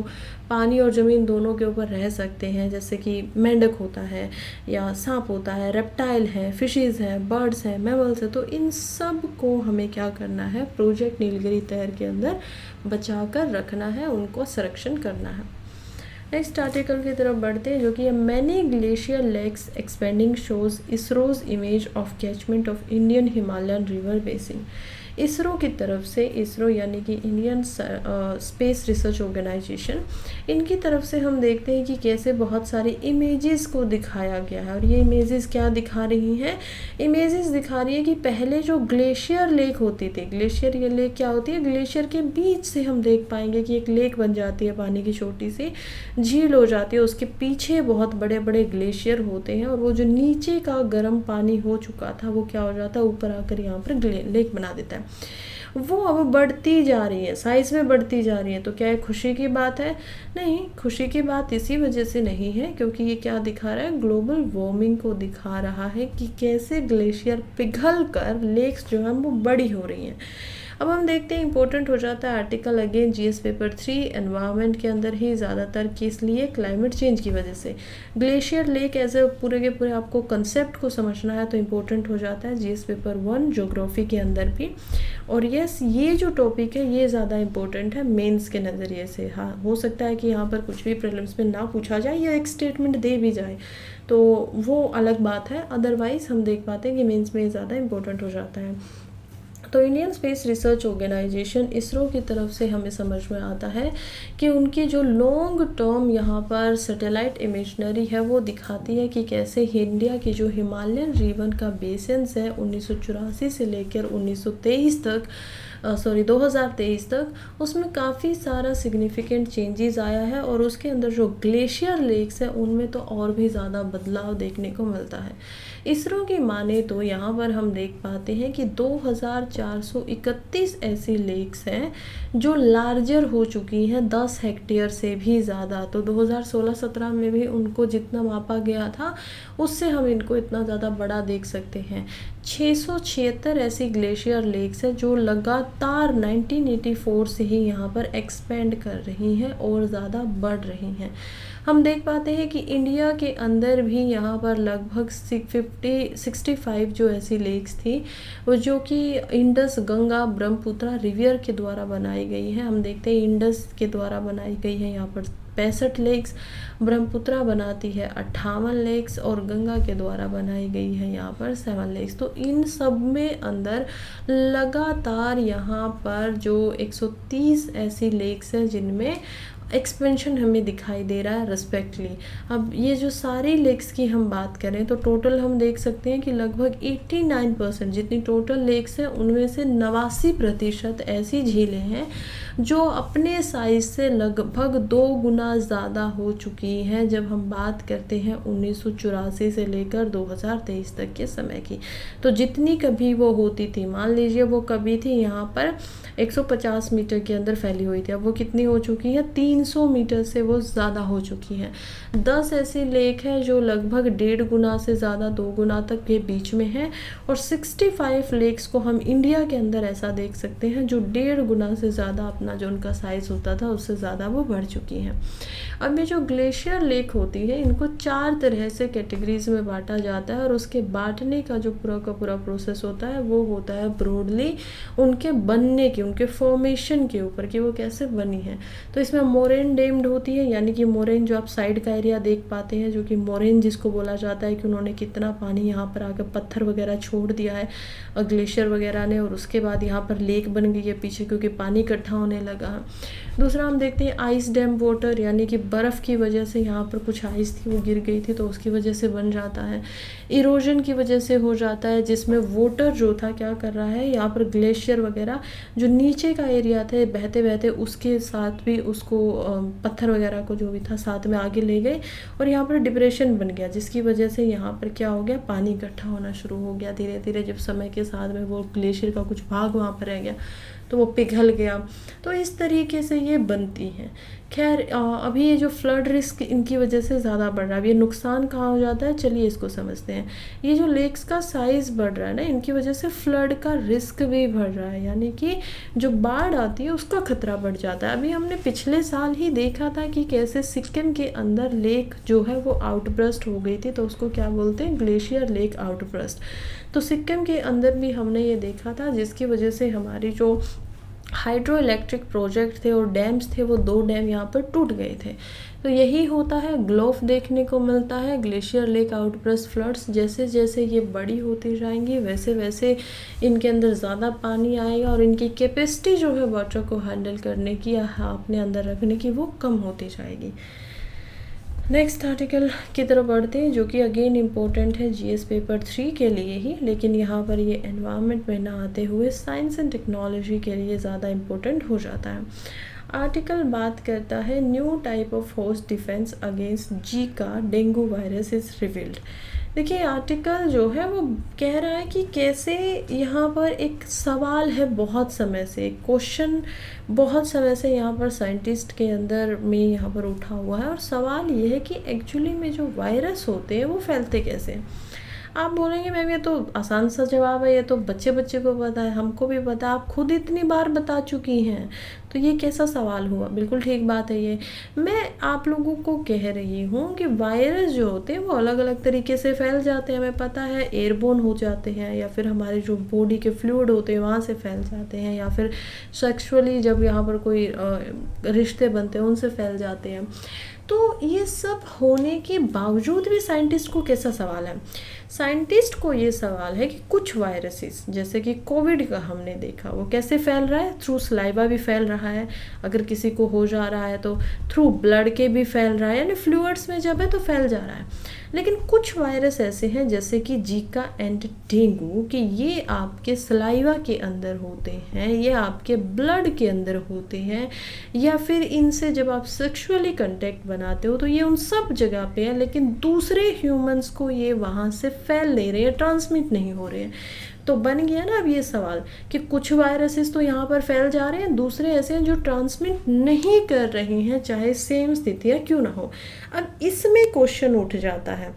पानी और ज़मीन दोनों के ऊपर रह सकते हैं, जैसे कि मेंढक होता है या सांप होता है, रेप्टाइल है, फिशेज़ हैं, बर्ड्स हैं, मैमल्स हैं, तो इन सब को हमें क्या करना है, प्रोजेक्ट नीलगिरी तहर के अंदर बचा कर रखना है, उनको संरक्षण करना है। नेक्स्ट आर्टिकल की तरफ बढ़ते हैं, जो कि many glacier lakes expanding shows ISRO's image of catchment of Indian Himalayan river basin. ISRO की तरफ से, इसरो यानी कि इंडियन स्पेस रिसर्च ऑर्गेनाइजेशन, इनकी तरफ से हम देखते हैं कि कैसे बहुत सारे इमेजेस को दिखाया गया है। और ये इमेजेस क्या दिखा रही हैं? इमेजेस दिखा रही है कि पहले जो ग्लेशियर लेक होती थी, ग्लेशियर ये लेक क्या होती है, ग्लेशियर के बीच से हम देख पाएंगे कि एक लेक बन जाती है, पानी की छोटी सी झील हो जाती है, उसके पीछे बहुत बड़े बड़े ग्लेशियर होते हैं और वो जो नीचे का गर्म पानी हो चुका था वो क्या हो जाता है, ऊपर आकर यहाँ पर लेक बना देता है। वो अब बढ़ती जा रही है, साइज़ में बढ़ती जा रही है। तो क्या ये खुशी की बात है? नहीं, खुशी की बात इसी वजह से नहीं है क्योंकि ये क्या दिखा रहा है, ग्लोबल वार्मिंग को दिखा रहा है कि कैसे ग्लेशियर पिघल कर लेक्स जो हैं वो बड़ी हो रही हैं। अब हम देखते हैं, इंपॉर्टेंट हो जाता है article again GS paper 3 environment के अंदर ही ज़्यादातर, किस लिए, क्लाइमेट चेंज की वजह से। ग्लेशियर लेक एज ए पूरे के पूरे आपको कंसेप्ट को समझना है तो इंपॉर्टेंट हो जाता है जीएस पेपर 1 ज्योग्राफी के अंदर भी। और यस, ये जो टॉपिक है ये ज़्यादा इंपॉर्टेंट है मेंस के नज़रिए से। हाँ, हो सकता है कि यहाँ पर कुछ भी प्रीलिम्स में ना पूछा जाए या एक स्टेटमेंट दे भी जाए तो वो अलग बात है, अदरवाइज़ हम देख पाते हैं कि मेंस में ज़्यादा इंपॉर्टेंट हो जाता है। तो Indian space research organisation ISRO की तरफ से हमें समझ में आता है कि उनकी जो लॉन्ग टर्म यहाँ पर सैटेलाइट इमेजनरी है वो दिखाती है कि कैसे इंडिया की जो हिमालयन रीजन का बेसिन्स है 1984 से लेकर 2023 तक उसमें काफ़ी सारा सिग्निफिकेंट चेंजेस आया है और उसके अंदर जो ग्लेशियर लेक्स है उनमें तो और भी ज़्यादा बदलाव देखने को मिलता है। इसरो की माने तो यहाँ पर हम देख पाते हैं कि 2431 ऐसी लेक्स हैं जो लार्जर हो चुकी हैं 10 हेक्टेयर से भी ज़्यादा। तो 2016-17 में भी उनको जितना मापा गया था उससे हम इनको इतना ज़्यादा बड़ा देख सकते हैं। 676 ऐसी ग्लेशियर लेक्स हैं जो लगातार 1984 से ही यहाँ पर एक्सपेंड कर रही हैं और ज़्यादा बढ़ रही हैं। हम देख पाते हैं कि इंडिया के अंदर भी यहाँ पर लगभग 65 जो ऐसी लेक्स थी वो जो कि इंडस, गंगा, ब्रह्मपुत्र रिवर के द्वारा बनाई गई है। हम देखते हैं इंडस के द्वारा बनाई गई है यहाँ पर 65 लेक्स, ब्रह्मपुत्र बनाती है 58 लेक्स और गंगा के द्वारा बनाई गई है यहाँ पर 7 लेक्स। तो इन सब में अंदर लगातार यहाँ पर जो 130 ऐसी लेक्स हैं जिनमें एक्सपेंशन हमें दिखाई दे रहा है रिस्पेक्टली। अब ये जो सारी लेक्स की हम बात करें तो टोटल हम देख सकते हैं कि लगभग 89% जितनी टोटल लेक्स हैं उनमें से 89% ऐसी झीलें हैं जो अपने साइज से लगभग 2 गुना ज़्यादा हो चुकी हैं जब हम बात करते हैं 1984 से लेकर 2023 तक के समय की। तो जितनी कभी वो होती थी, मान लीजिए वो कभी थी यहाँ पर 150 मीटर के अंदर फैली हुई थी, अब वो कितनी हो चुकी है, 300 मीटर से वो ज़्यादा हो चुकी हैं। 10 ऐसी लेक हैं जो लगभग 1.5 गुना से ज़्यादा 2 गुना तक के बीच में है और 65 लेक्स को हम इंडिया के अंदर ऐसा देख सकते हैं जो 1.5 गुना से ज़्यादा अपना जो उनका साइज़ होता था उससे ज़्यादा वो बढ़ चुकी हैं। अब ये जो ग्लेशियर लेक होती है इनको 4 तरह से कैटेगरीज में बांटा जाता है और उसके बांटने का जो पूरा का पूरा प्रोसेस होता है वो होता है ब्रॉडली उनके बनने के, उनके फॉर्मेशन के ऊपर कि वो कैसे बनी है। तो इसमें मोरेन डेम्ड होती है, यानी कि मोरेन जो आप साइड का एरिया देख पाते हैं जो कि मोरेन जिसको बोला जाता है कि उन्होंने कितना पानी यहाँ पर आकर पत्थर वगैरह छोड़ दिया है ग्लेशियर वगैरह ने और उसके बाद यहाँ पर लेक बन गई है पीछे क्योंकि पानी इकट्ठा होने लगा। दूसरा हम देखते हैं आइस डैम वाटर, यानी कि बर्फ़ की वजह से यहाँ पर कुछ आइस थी वो गिर गई थी तो उसकी वजह से बन जाता है। इरोजन की वजह से हो जाता है जिसमें वाटर जो था क्या कर रहा है, यहाँ पर ग्लेशियर वगैरह जो नीचे का एरिया था बहते बहते उसके साथ भी उसको पत्थर वगैरह को जो भी था साथ में आगे ले गए और यहाँ पर डिप्रेशन बन गया जिसकी वजह से यहाँ पर क्या हो गया, पानी इकट्ठा होना शुरू हो गया धीरे धीरे। जब समय के साथ में वो ग्लेशियर का कुछ भाग वहाँ पर रह गया तो वो पिघल गया। तो इस तरीके से ये बनती हैं। खैर अभी ये जो फ्लड रिस्क इनकी वजह से ज़्यादा बढ़ रहा है। अब ये नुकसान कहाँ हो जाता है, चलिए इसको समझते हैं। ये जो लेक्स का साइज़ बढ़ रहा है ना, इनकी वजह से फ्लड का रिस्क भी बढ़ रहा है, यानी कि जो बाढ़ आती है उसका खतरा बढ़ जाता है। अभी हमने पिछले साल ही देखा था कि कैसे सिक्किम के अंदर लेक जो है वो आउटब्रस्ट हो गई थी, तो उसको क्या बोलते हैं, ग्लेशियर लेक आउटब्रस्ट। तो सिक्किम के अंदर भी हमने ये देखा था जिसकी वजह से हमारी जो हाइड्रो इलेक्ट्रिक प्रोजेक्ट थे और डैम्स थे, वो 2 डैम यहाँ पर टूट गए थे। तो यही होता है, ग्लोफ देखने को मिलता है। ग्लेशियर लेक आउटबर्स्ट फ्लड्स जैसे जैसे ये बड़ी होती जाएंगी वैसे वैसे इनके अंदर ज़्यादा पानी आएगा और इनकी कैपेसिटी जो है वाटर को हैंडल करने की या अपने अंदर रखने की वो कम होती जाएगी। नेक्स्ट आर्टिकल की तरफ बढ़ते हैं, जो कि अगेन इम्पोर्टेंट है जीएस पेपर 3 के लिए ही, लेकिन यहाँ पर ये एनवायरनमेंट में ना आते हुए साइंस एंड टेक्नोलॉजी के लिए ज़्यादा इम्पोर्टेंट हो जाता है। आर्टिकल बात करता है new type of host defence against Zika dengue virus is revealed. देखिए आर्टिकल जो है वो कह रहा है कि कैसे यहाँ पर एक सवाल है बहुत समय से, क्वेश्चन बहुत समय से यहाँ पर साइंटिस्ट के अंदर में यहाँ पर उठा हुआ है, और सवाल ये है कि एक्चुअली में जो वायरस होते हैं वो फैलते कैसे हैं। आप बोलेंगे मैम ये तो आसान सा जवाब है, ये तो बच्चे बच्चे को पता है, हमको भी पता, आप खुद इतनी बार बता चुकी हैं, तो ये कैसा सवाल हुआ। बिल्कुल ठीक बात है। ये मैं आप लोगों को कह रही हूँ कि वायरस जो होते हैं वो अलग अलग तरीके से फैल जाते हैं। हमें पता है एयरबोर्न हो जाते हैं, या फिर हमारे जो बॉडी के फ्लूइड होते हैं वहाँ से फैल जाते हैं, या फिर सेक्सुअली जब यहाँ पर कोई रिश्ते बनते हैं उनसे फैल जाते हैं। तो ये सब होने के बावजूद भी साइंटिस्ट को कैसा सवाल है, साइंटिस्ट को ये सवाल है कि कुछ वायरसेस जैसे कि कोविड का हमने देखा वो कैसे फैल रहा है, थ्रू सलाइवा भी फैल रहा है, अगर किसी को हो जा रहा है तो थ्रू ब्लड के भी फैल रहा है, यानी फ्लूइड्स में जब है तो फैल जा रहा है। लेकिन कुछ वायरस ऐसे हैं जैसे कि जीका एंड डेंगू कि ये आपके सलाइवा के अंदर होते हैं, ये आपके ब्लड के अंदर होते हैं, या फिर इनसे जब आप सेक्सुअली कांटेक्ट बनाते हो तो ये उन सब जगह पे है, लेकिन दूसरे ह्यूमंस को ये वहाँ से फैल नहीं रहे हैं, ट्रांसमिट नहीं हो रहे हैं। तो बन गया ना अब ये सवाल कि कुछ वायरसेस तो यहाँ पर फैल जा रहे हैं, दूसरे ऐसे हैं जो ट्रांसमिट नहीं कर रहे हैं, चाहे सेम स्थितियाँ क्यों ना हो। अब इसमें क्वेश्चन उठ जाता है,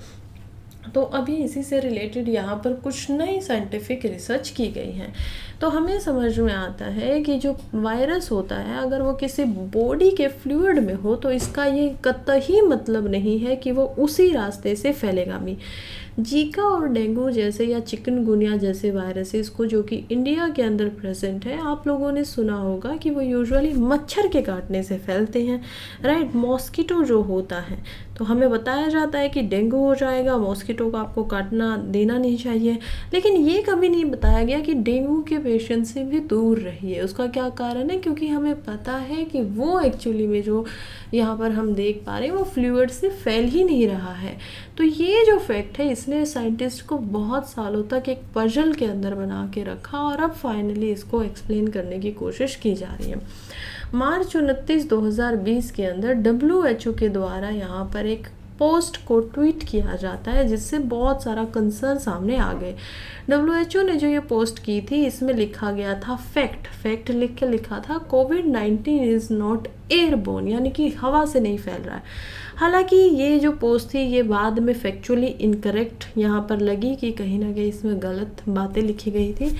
तो अभी इसी से रिलेटेड यहाँ पर कुछ नई साइंटिफिक रिसर्च की गई है। तो हमें समझ में आता है कि जो वायरस होता है अगर वो किसी बॉडी के फ्लूइड में हो तो इसका ये कतई मतलब नहीं है कि वो उसी रास्ते से फैलेगा भी। जीका और डेंगू जैसे या चिकनगुनिया जैसे वायरसेस को जो कि इंडिया के अंदर प्रेजेंट है, आप लोगों ने सुना होगा कि वो यूजुअली मच्छर के काटने से फैलते हैं, राइट। मॉस्किटो जो होता है तो हमें बताया जाता है कि डेंगू हो जाएगा, मॉस्किटो को आपको काटना देना नहीं चाहिए, लेकिन ये कभी नहीं बताया गया कि डेंगू के पेशेंट से भी दूर रहिए। उसका क्या कारण है, क्योंकि हमें पता है कि वो एक्चुअली में जो यहाँ पर हम देख पा रहे हैं वो फ्लूइड से फैल ही नहीं रहा है। तो ये जो फैक्ट है इसने साइंटिस्ट को बहुत सालों तक एक पजल के अंदर बना के रखा, और अब फाइनली इसको एक्सप्लेन करने की कोशिश की जा रही है। मार्च 29, 2020 के अंदर WHO के द्वारा यहाँ पर एक पोस्ट को ट्वीट किया जाता है जिससे बहुत सारा कंसर्न सामने आ गए। WHO ने जो ये पोस्ट की थी इसमें लिखा गया था फैक्ट लिख के लिखा था कोविड-19 इज़ नॉट एयरबोर्न, यानी कि हवा से नहीं फैल रहा है। हालांकि ये जो पोस्ट थी ये बाद में फैक्चुअली इनकरेक्ट यहाँ पर लगी कि कहीं ना कहीं इसमें गलत बातें लिखी गई थी,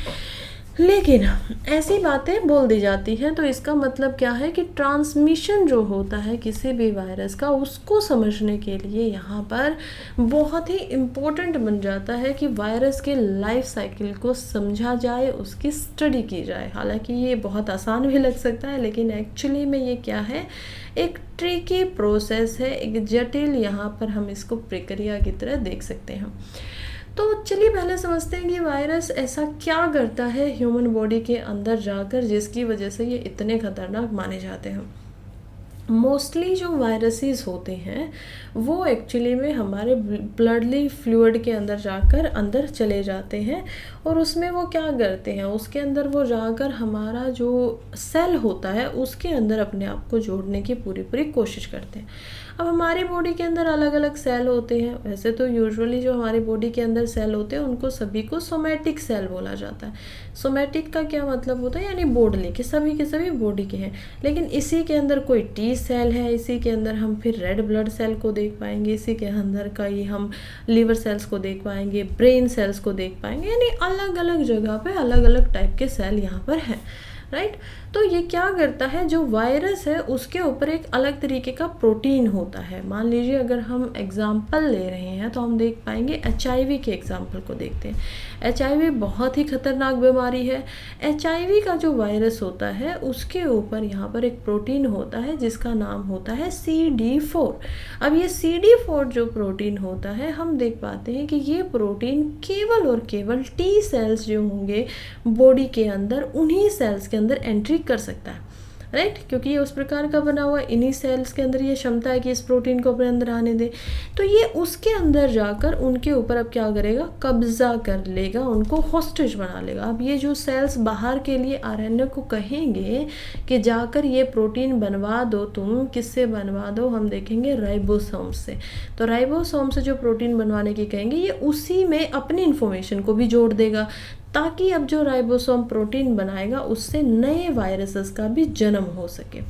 लेकिन ऐसी बातें बोल दी जाती हैं तो इसका मतलब क्या है कि ट्रांसमिशन जो होता है किसी भी वायरस का उसको समझने के लिए यहाँ पर बहुत ही इम्पोर्टेंट बन जाता है कि वायरस के लाइफ साइकिल को समझा जाए, उसकी स्टडी की जाए। हालांकि ये बहुत आसान भी लग सकता है, लेकिन एक्चुअली में ये क्या है, एक ट्रिकी प्रोसेस है, एक जटिल, यहाँ पर हम इसको प्रक्रिया की तरह देख सकते हैं। तो चलिए पहले समझते हैं कि वायरस ऐसा क्या करता है ह्यूमन बॉडी के अंदर जाकर जिसकी वजह से ये इतने खतरनाक माने जाते हैं। मोस्टली जो वायरसेस होते हैं वो एक्चुअली में हमारे ब्लडली फ्लूइड के अंदर जाकर अंदर चले जाते हैं, और उसमें वो क्या करते हैं, उसके अंदर वो जाकर हमारा जो सेल होता है उसके अंदर अपने आप को जोड़ने की पूरी कोशिश करते हैं। अब हमारी बॉडी के अंदर अलग अलग सेल होते हैं। वैसे तो यूजुअली जो हमारी बॉडी के अंदर सेल होते हैं उनको सभी को सोमैटिक सेल बोला जाता है। सोमैटिक का क्या मतलब होता है, यानी बॉडी के सभी बॉडी के हैं। लेकिन इसी के अंदर कोई टी सेल है, इसी के अंदर हम फिर रेड ब्लड सेल को देख पाएंगे, इसी के अंदर का ही हम लिवर सेल्स को देख पाएंगे, ब्रेन सेल्स को देख पाएंगे, यानी अलग अलग जगह पे अलग अलग टाइप के सेल यहाँ पर हैं, राइट। तो ये क्या करता है, जो वायरस है उसके ऊपर एक अलग तरीके का प्रोटीन होता है। मान लीजिए अगर हम एग्जाम्पल ले रहे हैं तो हम देख पाएंगे HIV के एग्जाम्पल को देखते हैं। HIV बहुत ही खतरनाक बीमारी है। HIV का जो वायरस होता है उसके ऊपर यहाँ पर एक प्रोटीन होता है जिसका नाम होता है CD4। अब ये CD4 जो प्रोटीन होता है, हम देख पाते हैं कि ये प्रोटीन केवल और केवल T सेल्स जो होंगे बॉडी के अंदर, उन्हीं सेल्स के अंदर एंट्री कर सकता है, राइट, क्योंकि ये उस प्रकार का बना हुआ, इन्हीं सेल्स के अंदर ये क्षमता है कि इस प्रोटीन को अपने अंदर आने दे। तो ये उसके अंदर जाकर उनके ऊपर अब क्या करेगा, कब्जा कर लेगा, उनको हॉस्टेज बना लेगा। अब ये जो सेल्स बाहर के लिए RNA को कहेंगे कि जाकर ये प्रोटीन बनवा दो, तुम किससे बनवा दो, हम देखेंगे राइबोसोम से। तो राइबोसोम से जो प्रोटीन बनवाने की कहेंगे, ये उसी में अपनी इंफॉर्मेशन को भी जोड़ देगा, ताकि अब जो राइबोसोम प्रोटीन बनाएगा उससे नए वायरसेस का भी जन्म हो सके।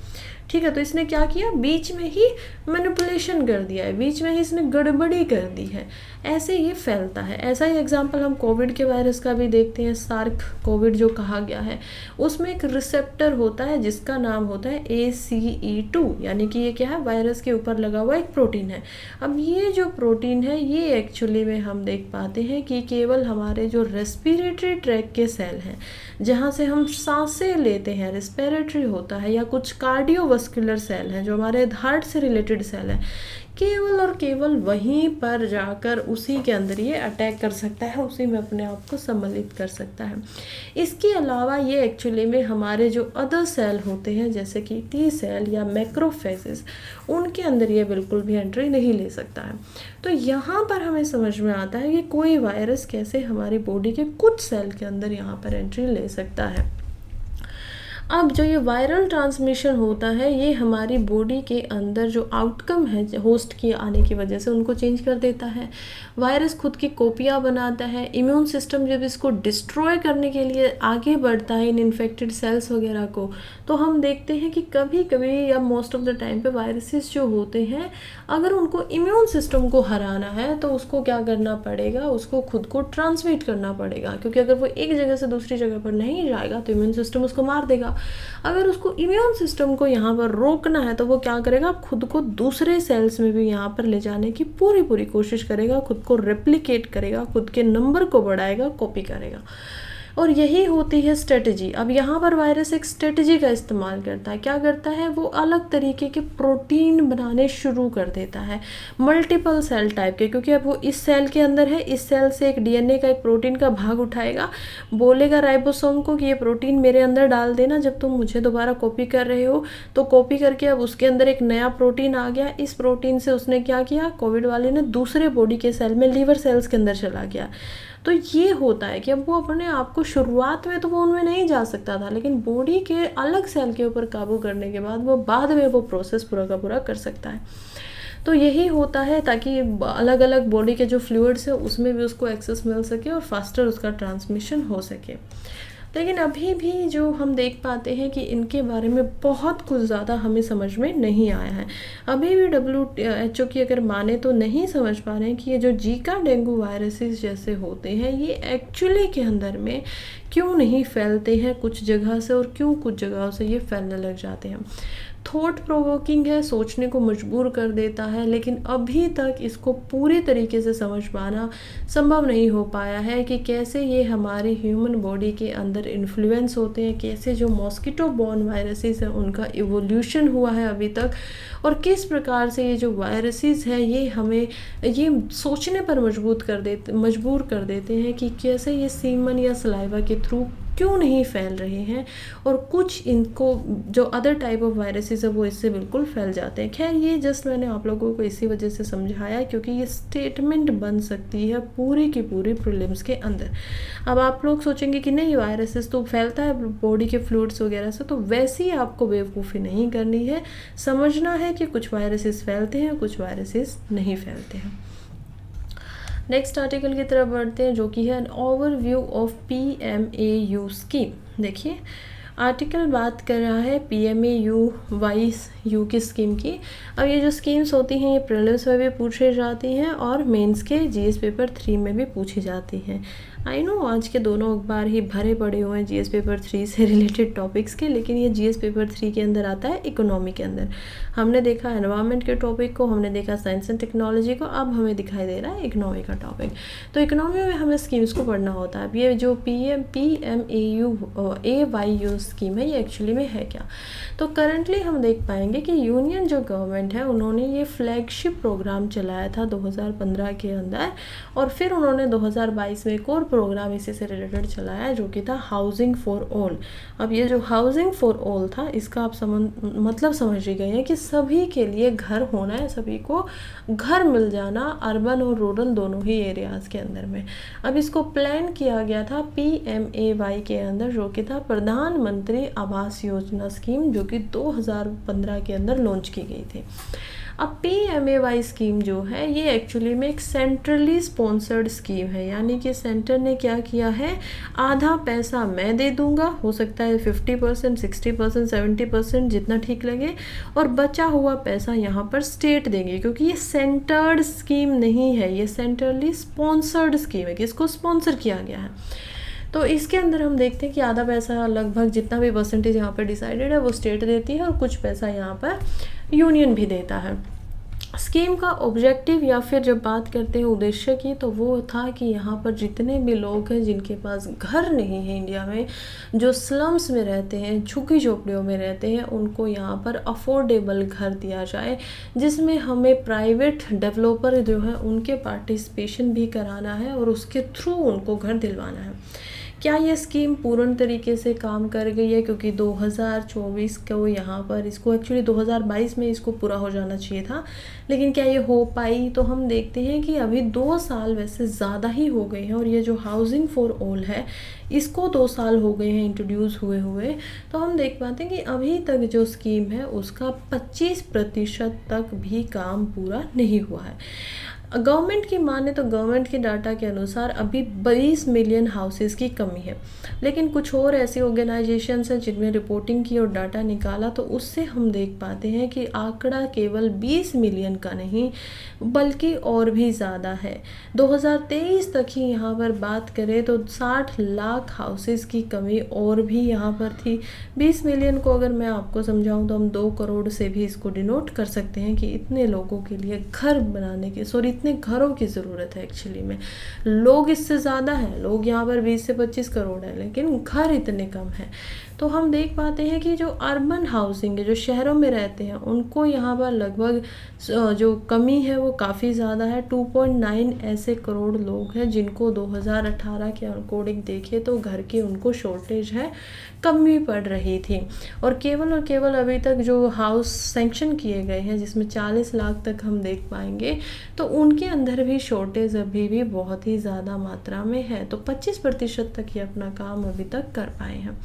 ठीक है, तो इसने क्या किया, बीच में ही मैनिपुलेशन कर दिया है, बीच में ही इसने गड़बड़ी कर दी है, ऐसे ये फैलता है। ऐसा ही एग्जांपल हम कोविड के वायरस का भी देखते हैं। सार्क कोविड जो कहा गया है, उसमें एक रिसेप्टर होता है जिसका नाम होता है ACE2, यानी कि ये क्या है, वायरस के ऊपर लगा हुआ एक प्रोटीन है। अब ये जो प्रोटीन है ये एक्चुअली में हम देख पाते हैं कि केवल हमारे जो रेस्पिरेटरी ट्रैक के सेल हैं, जहाँ से हम सांसें लेते हैं, रेस्पिरेटरी होता है, या कुछ कार्डियोवास्कुलर सेल हैं जो हमारे हार्ट से रिलेटेड सेल हैं, केवल और केवल वहीं पर जाकर उसी के अंदर ये अटैक कर सकता है, उसी में अपने आप को सम्मिलित कर सकता है। इसके अलावा ये एक्चुअली में हमारे जो अदर सेल होते हैं जैसे कि T सेल या मैक्रोफेजेस, उनके अंदर ये बिल्कुल भी एंट्री नहीं ले सकता है। तो यहाँ पर हमें समझ में आता है कि कोई वायरस कैसे हमारी बॉडी के कुछ सेल के अंदर यहाँ पर एंट्री ले सकता है। अब जो ये वायरल ट्रांसमिशन होता है, ये हमारी बॉडी के अंदर जो आउटकम है होस्ट के आने की वजह से उनको चेंज कर देता है। वायरस खुद की कॉपियाँ बनाता है। इम्यून सिस्टम जब इसको डिस्ट्रॉय करने के लिए आगे बढ़ता है इन इन्फेक्टेड सेल्स वगैरह को, तो हम देखते हैं कि कभी कभी या मोस्ट ऑफ द टाइम पे वायरसेस जो होते हैं, अगर उनको इम्यून सिस्टम को हराना है तो उसको क्या करना पड़ेगा, उसको खुद को ट्रांसमिट करना पड़ेगा, क्योंकि अगर वो एक जगह से दूसरी जगह पर नहीं जाएगा तो इम्यून सिस्टम उसको मार देगा। अगर उसको इम्यून सिस्टम को यहाँ पर रोकना है तो वो क्या करेगा, खुद को दूसरे सेल्स में भी यहाँ पर ले जाने की पूरी कोशिश करेगा, खुद को रेप्लिकेट करेगा, खुद के नंबर को बढ़ाएगा, कॉपी करेगा, और यही होती है स्ट्रेटजी। अब यहाँ पर वायरस एक स्ट्रेटजी का इस्तेमाल करता है। क्या करता है, वो अलग तरीके के प्रोटीन बनाने शुरू कर देता है, मल्टीपल सेल टाइप के, क्योंकि अब वो इस सेल के अंदर है, इस सेल से एक DNA का एक प्रोटीन का भाग उठाएगा, बोलेगा राइबोसोम को कि ये प्रोटीन मेरे अंदर डाल देना, जब तुम मुझे दोबारा कॉपी कर रहे हो। तो कॉपी करके अब उसके अंदर एक नया प्रोटीन आ गया। इस प्रोटीन से उसने क्या किया, कोविड वाले ने दूसरे बॉडी के सेल में, लीवर सेल्स के अंदर चला गया। तो ये होता है कि अब वो अपने आप को, शुरुआत में तो वो उनमें नहीं जा सकता था, लेकिन बॉडी के अलग सेल के ऊपर काबू करने के बाद वो बाद में वो प्रोसेस पूरा का पूरा कर सकता है। तो यही होता है ताकि अलग अलग बॉडी के जो फ्लूइड्स है उसमें भी उसको एक्सेस मिल सके और फास्टर उसका ट्रांसमिशन हो सके। लेकिन अभी भी जो हम देख पाते हैं कि इनके बारे में बहुत कुछ ज़्यादा हमें समझ में नहीं आया है। अभी भी WHO की अगर माने तो नहीं समझ पा रहे हैं कि ये जो जीका डेंगू वायरसेस जैसे होते हैं, ये एक्चुअली के अंदर में क्यों नहीं फैलते हैं कुछ जगह से, और क्यों कुछ जगहों से ये फैलने लग जाते हैं। थॉट प्रोवोकिंग है, सोचने को मजबूर कर देता है, लेकिन अभी तक इसको पूरी तरीके से समझ पाना संभव नहीं हो पाया है कि कैसे ये हमारी ह्यूमन बॉडी के अंदर इन्फ्लुएंस होते हैं, कैसे जो मॉस्किटो बॉर्न वायरसेस हैं उनका इवोल्यूशन हुआ है अभी तक, और किस प्रकार से ये जो वायरसेस है ये हमें ये सोचने पर मजबूर कर देते हैं कि कैसे ये सीमन या सलाइवा के थ्रू क्यों नहीं फैल रहे हैं, और कुछ इनको जो अदर टाइप ऑफ वायरसेस है वो इससे बिल्कुल फैल जाते हैं। खैर, ये जस्ट मैंने आप लोगों को इसी वजह से समझाया क्योंकि ये स्टेटमेंट बन सकती है पूरी की पूरी प्रीलिम्स के अंदर। अब आप लोग सोचेंगे कि नहीं, वायरसेस तो फैलता है बॉडी के फ्लूइड्स वगैरह से, तो वैसे ही आपको बेवकूफ़ी नहीं करनी है। समझना है कि कुछ वायरसेस फैलते हैं, कुछ वायरसेस नहीं फैलते हैं। नेक्स्ट आर्टिकल की तरफ बढ़ते हैं, जो कि है an overview of PMAU scheme. देखिए, आर्टिकल बात कर रहा है PMAU वाइस यू की स्कीम की। अब ये जो स्कीम्स होती हैं ये प्रीलिम्स में भी पूछी जाती हैं और मेंस के GS पेपर 3 में भी पूछी जाती हैं। आई नो आज के दोनों अखबार ही भरे पड़े हुए हैं जीएस पेपर 3 से रिलेटेड टॉपिक्स के, लेकिन ये जीएस पेपर 3 के अंदर आता है इकोनॉमी के अंदर। हमने देखा एनवायरनमेंट के टॉपिक को, हमने देखा साइंस एंड टेक्नोलॉजी को, अब हमें दिखाई दे रहा है इकोनॉमी का टॉपिक। तो इकोनॉमी में हमें स्कीम्स को पढ़ना होता है। अब ये जो PMAU स्कीम है ये एक्चुअली में है क्या। तो करंटली हम देख पाएंगे कि यूनियन जो गवर्नमेंट है उन्होंने ये फ्लैगशिप प्रोग्राम चलाया था 2015 के अंदर, और फिर उन्होंने 2022 में एक और प्रोग्राम इसी से रिलेटेड चलाया जो कि था हाउसिंग फॉर ऑल। अब ये जो हाउसिंग फॉर ऑल था इसका आप मतलब समझ ही गए हैं कि सभी के लिए घर होना है, सभी को घर मिल जाना, अर्बन और रूरल दोनों ही एरियाज़ के अंदर में। अब इसको प्लान किया गया था PMAY के अंदर, जो कि था प्रधानमंत्री आवास योजना स्कीम, जो कि 2015 के अंदर लॉन्च की गई थी। अब PMAY स्कीम जो है ये एक्चुअली में एक सेंट्रली स्पॉन्सर्ड स्कीम है, यानी कि सेंटर ने क्या किया है, आधा पैसा मैं दे दूंगा, हो सकता है 50%, 60%, 70% जितना ठीक लगे, और बचा हुआ पैसा यहाँ पर स्टेट देंगे, क्योंकि ये सेंटर्ड स्कीम नहीं है, ये सेंट्रली स्पॉन्सर्ड स्कीम है कि इसको स्पॉन्सर किया गया है। तो इसके अंदर हम देखते हैं कि आधा पैसा लगभग जितना भी परसेंटेज यहाँ पर डिसाइडेड है वो स्टेट देती है, और कुछ पैसा यहाँ पर यूनियन भी देता है। स्कीम का ऑब्जेक्टिव या फिर जब बात करते हैं उद्देश्य की, तो वो था कि यहाँ पर जितने भी लोग हैं जिनके पास घर नहीं है इंडिया में, जो स्लम्स में रहते हैं, झुग्गी झोपड़ियों में रहते हैं, उनको यहाँ पर अफोर्डेबल घर दिया जाए, जिसमें हमें प्राइवेट डेवलपर जो है उनके पार्टिसिपेशन भी कराना है और उसके थ्रू उनको घर दिलवाना है। क्या ये स्कीम पूर्ण तरीके से काम कर गई है, क्योंकि 2024 को यहाँ पर इसको एक्चुअली 2022 में इसको पूरा हो जाना चाहिए था, लेकिन क्या ये हो पाई। तो हम देखते हैं कि अभी 2 साल वैसे ज़्यादा ही हो गए हैं, और ये जो हाउसिंग फॉर ऑल है इसको 2 साल हो गए हैं इंट्रोड्यूस हुए। तो हम देख पाते हैं कि अभी तक जो स्कीम है उसका 25% तक भी काम पूरा नहीं हुआ है। गवर्नमेंट की माने तो गवर्नमेंट के डाटा के अनुसार अभी 22 मिलियन हाउसेस की कमी है, लेकिन कुछ और ऐसी ऑर्गेनाइजेशंस हैं जिनमें रिपोर्टिंग की और डाटा निकाला, तो उससे हम देख पाते हैं कि आंकड़ा केवल 20 मिलियन का नहीं बल्कि और भी ज़्यादा है। 2023 तक ही यहाँ पर बात करें तो 60 लाख हाउसेस की कमी और भी यहाँ पर थी। 20 मिलियन को अगर मैं आपको समझाऊँ तो हम 2 करोड़ से भी इसको डिनोट कर सकते हैं कि इतने लोगों के लिए घर बनाने के इतने घरों की ज़रूरत है। एक्चुअली में लोग इससे ज़्यादा हैं, लोग यहाँ पर 20 से 25 करोड़ हैं, लेकिन घर इतने कम हैं। तो हम देख पाते हैं कि जो अर्बन हाउसिंग है, जो शहरों में रहते हैं, उनको यहाँ पर लगभग जो कमी है वो काफ़ी ज़्यादा है। 2.9 ऐसे करोड़ लोग हैं जिनको 2018 के अकॉर्डिंग देखें तो घर की उनको शॉर्टेज है, कमी पड़ रही थी। और केवल अभी तक जो हाउस सैंक्शन किए गए हैं जिसमें 40 लाख तक हम देख पाएंगे, तो उनके अंदर भी शॉर्टेज अभी भी बहुत ही ज़्यादा मात्रा में है। तो 25% तक ही अपना काम अभी तक कर पाए हैं।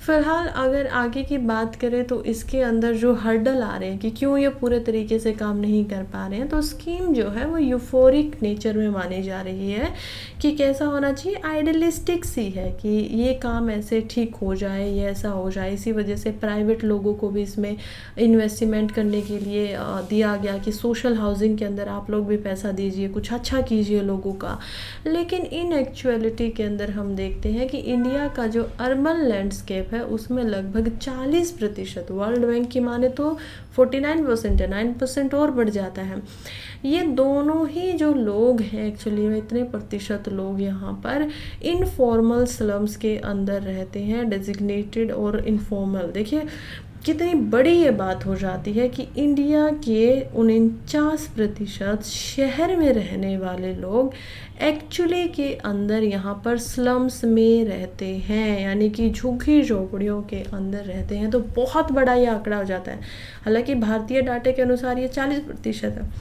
फ़िलहाल अगर आगे की बात करें तो इसके अंदर जो हर्डल आ रहे हैं कि क्यों ये पूरे तरीके से काम नहीं कर पा रहे हैं, तो स्कीम जो है वो यूफोरिक नेचर में मानी जा रही है कि कैसा होना चाहिए, आइडियलिस्टिक सी है कि ये काम ऐसे ठीक हो जाए, ये ऐसा हो जाए। इसी वजह से प्राइवेट लोगों को भी इसमें इन्वेस्टमेंट करने के लिए दिया गया कि सोशल हाउसिंग के अंदर आप लोग भी पैसा दीजिए, कुछ अच्छा कीजिए लोगों का। लेकिन इन एक्चुअलिटी के अंदर हम देखते हैं कि इंडिया का जो अर्बन लैंडस्केप है उसमें लगभग 40%, वर्ल्ड बैंक की माने तो 49% है, 9% और बढ़ जाता है। ये दोनों ही जो लोग हैं एक्चुअली में इतने प्रतिशत लोग यहाँ पर इनफॉर्मल स्लम्स के अंदर रहते हैं, डेजिग्नेटेड और इनफॉर्मल। देखिए कितनी बड़ी ये बात हो जाती है कि इंडिया के 49% शहर में रहने वाले लोग एक्चुअली के अंदर यहाँ पर स्लम्स में रहते हैं, यानी कि झुग्गी झोपड़ियों के अंदर रहते हैं। तो बहुत बड़ा ये आंकड़ा हो जाता है। हालांकि भारतीय डाटे के अनुसार ये 40% है,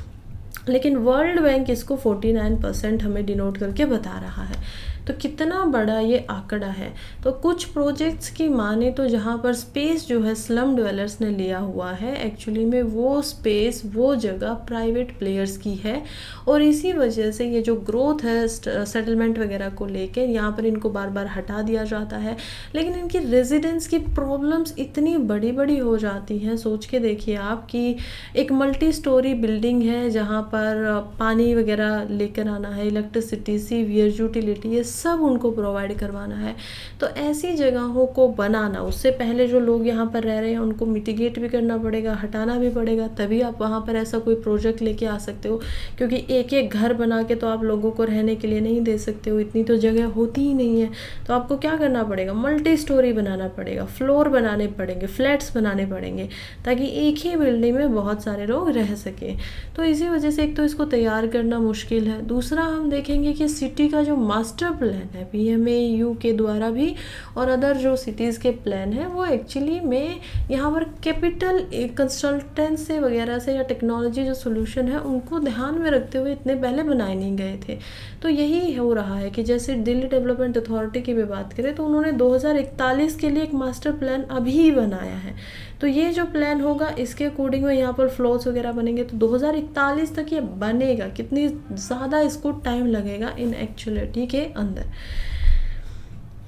लेकिन वर्ल्ड बैंक इसको 49% हमें डिनोट करके बता रहा है। तो कितना बड़ा ये आंकड़ा है। तो कुछ प्रोजेक्ट्स की माने तो जहाँ पर स्पेस जो है स्लम डेवलपर्स ने लिया हुआ है, एक्चुअली में वो स्पेस, वो जगह प्राइवेट प्लेयर्स की है, और इसी वजह से ये जो ग्रोथ है सेटलमेंट वगैरह को लेकर यहाँ पर इनको बार बार हटा दिया जाता है। लेकिन इनकी रेजिडेंस की प्रॉब्लम्स इतनी बड़ी बड़ी हो जाती हैं। सोच के देखिए आप कि एक मल्टी स्टोरी बिल्डिंग है जहाँ पर पानी वगैरह लेकर आना है, इलेक्ट्रिसिटी, सीवियर, यूटिलिटी, ये सब उनको प्रोवाइड करवाना है। तो ऐसी जगहों को बनाना, उससे पहले जो लोग यहाँ पर रह रहे हैं उनको मिटिगेट भी करना पड़ेगा, हटाना भी पड़ेगा, तभी आप वहाँ पर ऐसा कोई प्रोजेक्ट लेके आ सकते हो। क्योंकि एक एक घर बना के तो आप लोगों को रहने के लिए नहीं दे सकते हो, इतनी तो जगह होती ही नहीं है। तो आपको क्या करना पड़ेगा, मल्टी स्टोरी बनाना पड़ेगा, फ्लोर बनाने पड़ेंगे, फ्लैट्स बनाने पड़ेंगे, ताकि एक ही बिल्डिंग में बहुत सारे लोग रह सकें। तो इसी वजह से एक तो इसको तैयार करना मुश्किल है। दूसरा हम देखेंगे कि सिटी का जो मास्टर प्लान है PMAU के द्वारा भी और अदर जो सिटीज़ के प्लान है, वो एक्चुअली में यहाँ पर कैपिटल कंसल्टेंसी वगैरह से या टेक्नोलॉजी जो सोल्यूशन है उनको ध्यान में रखते हुए इतने पहले बनाए नहीं गए थे। तो यही हो रहा है कि जैसे दिल्ली डेवलपमेंट अथॉरिटी की भी बात करें तो उन्होंने 2041 के लिए एक मास्टर प्लान अभी बनाया है। तो ये जो प्लान होगा इसके अकॉर्डिंग में यहाँ पर फ्लोर्स वगैरह बनेंगे, तो 2041 तक ये बनेगा। कितनी ज़्यादा इसको टाइम लगेगा इन एक्चुअलिटी के अंदर।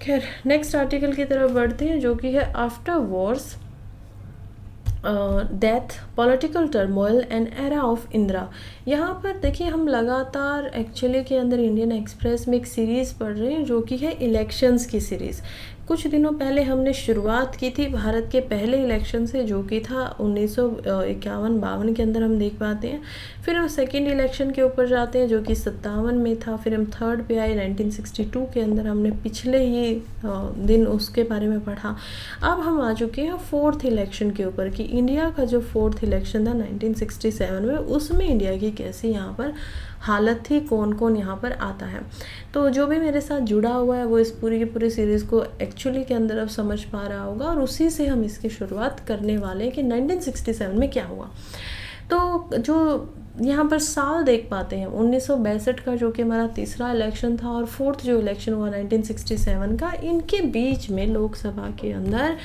खैर नेक्स्ट आर्टिकल की तरफ बढ़ते हैं, जो कि है after Wars death political turmoil and era of Indira. यहाँ पर देखिए हम लगातार एक्चुअली के अंदर इंडियन एक्सप्रेस में एक सीरीज़ पढ़ रहे हैं जो कि है इलेक्शंस की सीरीज़। कुछ दिनों पहले हमने शुरुआत की थी भारत के पहले इलेक्शन से, जो कि था 1951-52 के अंदर हम देख पाते हैं। फिर हम सेकेंड इलेक्शन के ऊपर जाते हैं जो कि 57 में था। फिर हम थर्ड पे आए 1962 के अंदर, हमने पिछले ही दिन उसके बारे में पढ़ा। अब हम आ चुके हैं फोर्थ इलेक्शन के ऊपर कि इंडिया का जो फोर्थ इलेक्शन था 1967 में, उसमें इंडिया की कैसी यहाँ पर हालत थी, कौन कौन यहाँ पर आता है। तो जो भी मेरे साथ जुड़ा हुआ है वो इस पूरी की पूरी सीरीज़ को एक्चुअली के अंदर अब समझ पा रहा होगा, और उसी से हम इसकी शुरुआत करने वाले हैं कि 1967 में क्या हुआ। तो जो यहाँ पर साल देख पाते हैं 1962 का, जो कि हमारा तीसरा इलेक्शन था, और फोर्थ जो इलेक्शन हुआ 1967 का, इनके बीच में लोकसभा के अंदर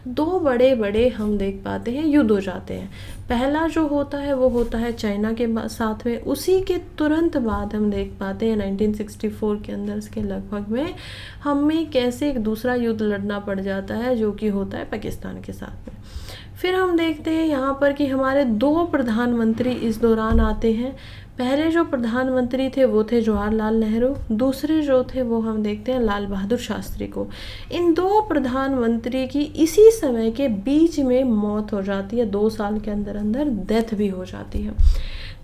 दो बड़े बड़े हम देख पाते हैं युद्ध हो जाते हैं। पहला जो होता है वो होता है चाइना के साथ में। उसी के तुरंत बाद हम देख पाते हैं 1964 के अंदर इसके लगभग में हमें कैसे एक दूसरा युद्ध लड़ना पड़ जाता है, जो कि होता है पाकिस्तान के साथ में। फिर हम देखते हैं यहाँ पर कि हमारे दो प्रधानमंत्री इस दौरान आते हैं। पहले जो प्रधानमंत्री थे वो थे जवाहरलाल नेहरू, दूसरे जो थे वो हम देखते हैं लाल बहादुर शास्त्री को। इन दो प्रधानमंत्री की इसी समय के बीच में मौत हो जाती है, 2 साल के अंदर अंदर डेथ भी हो जाती है।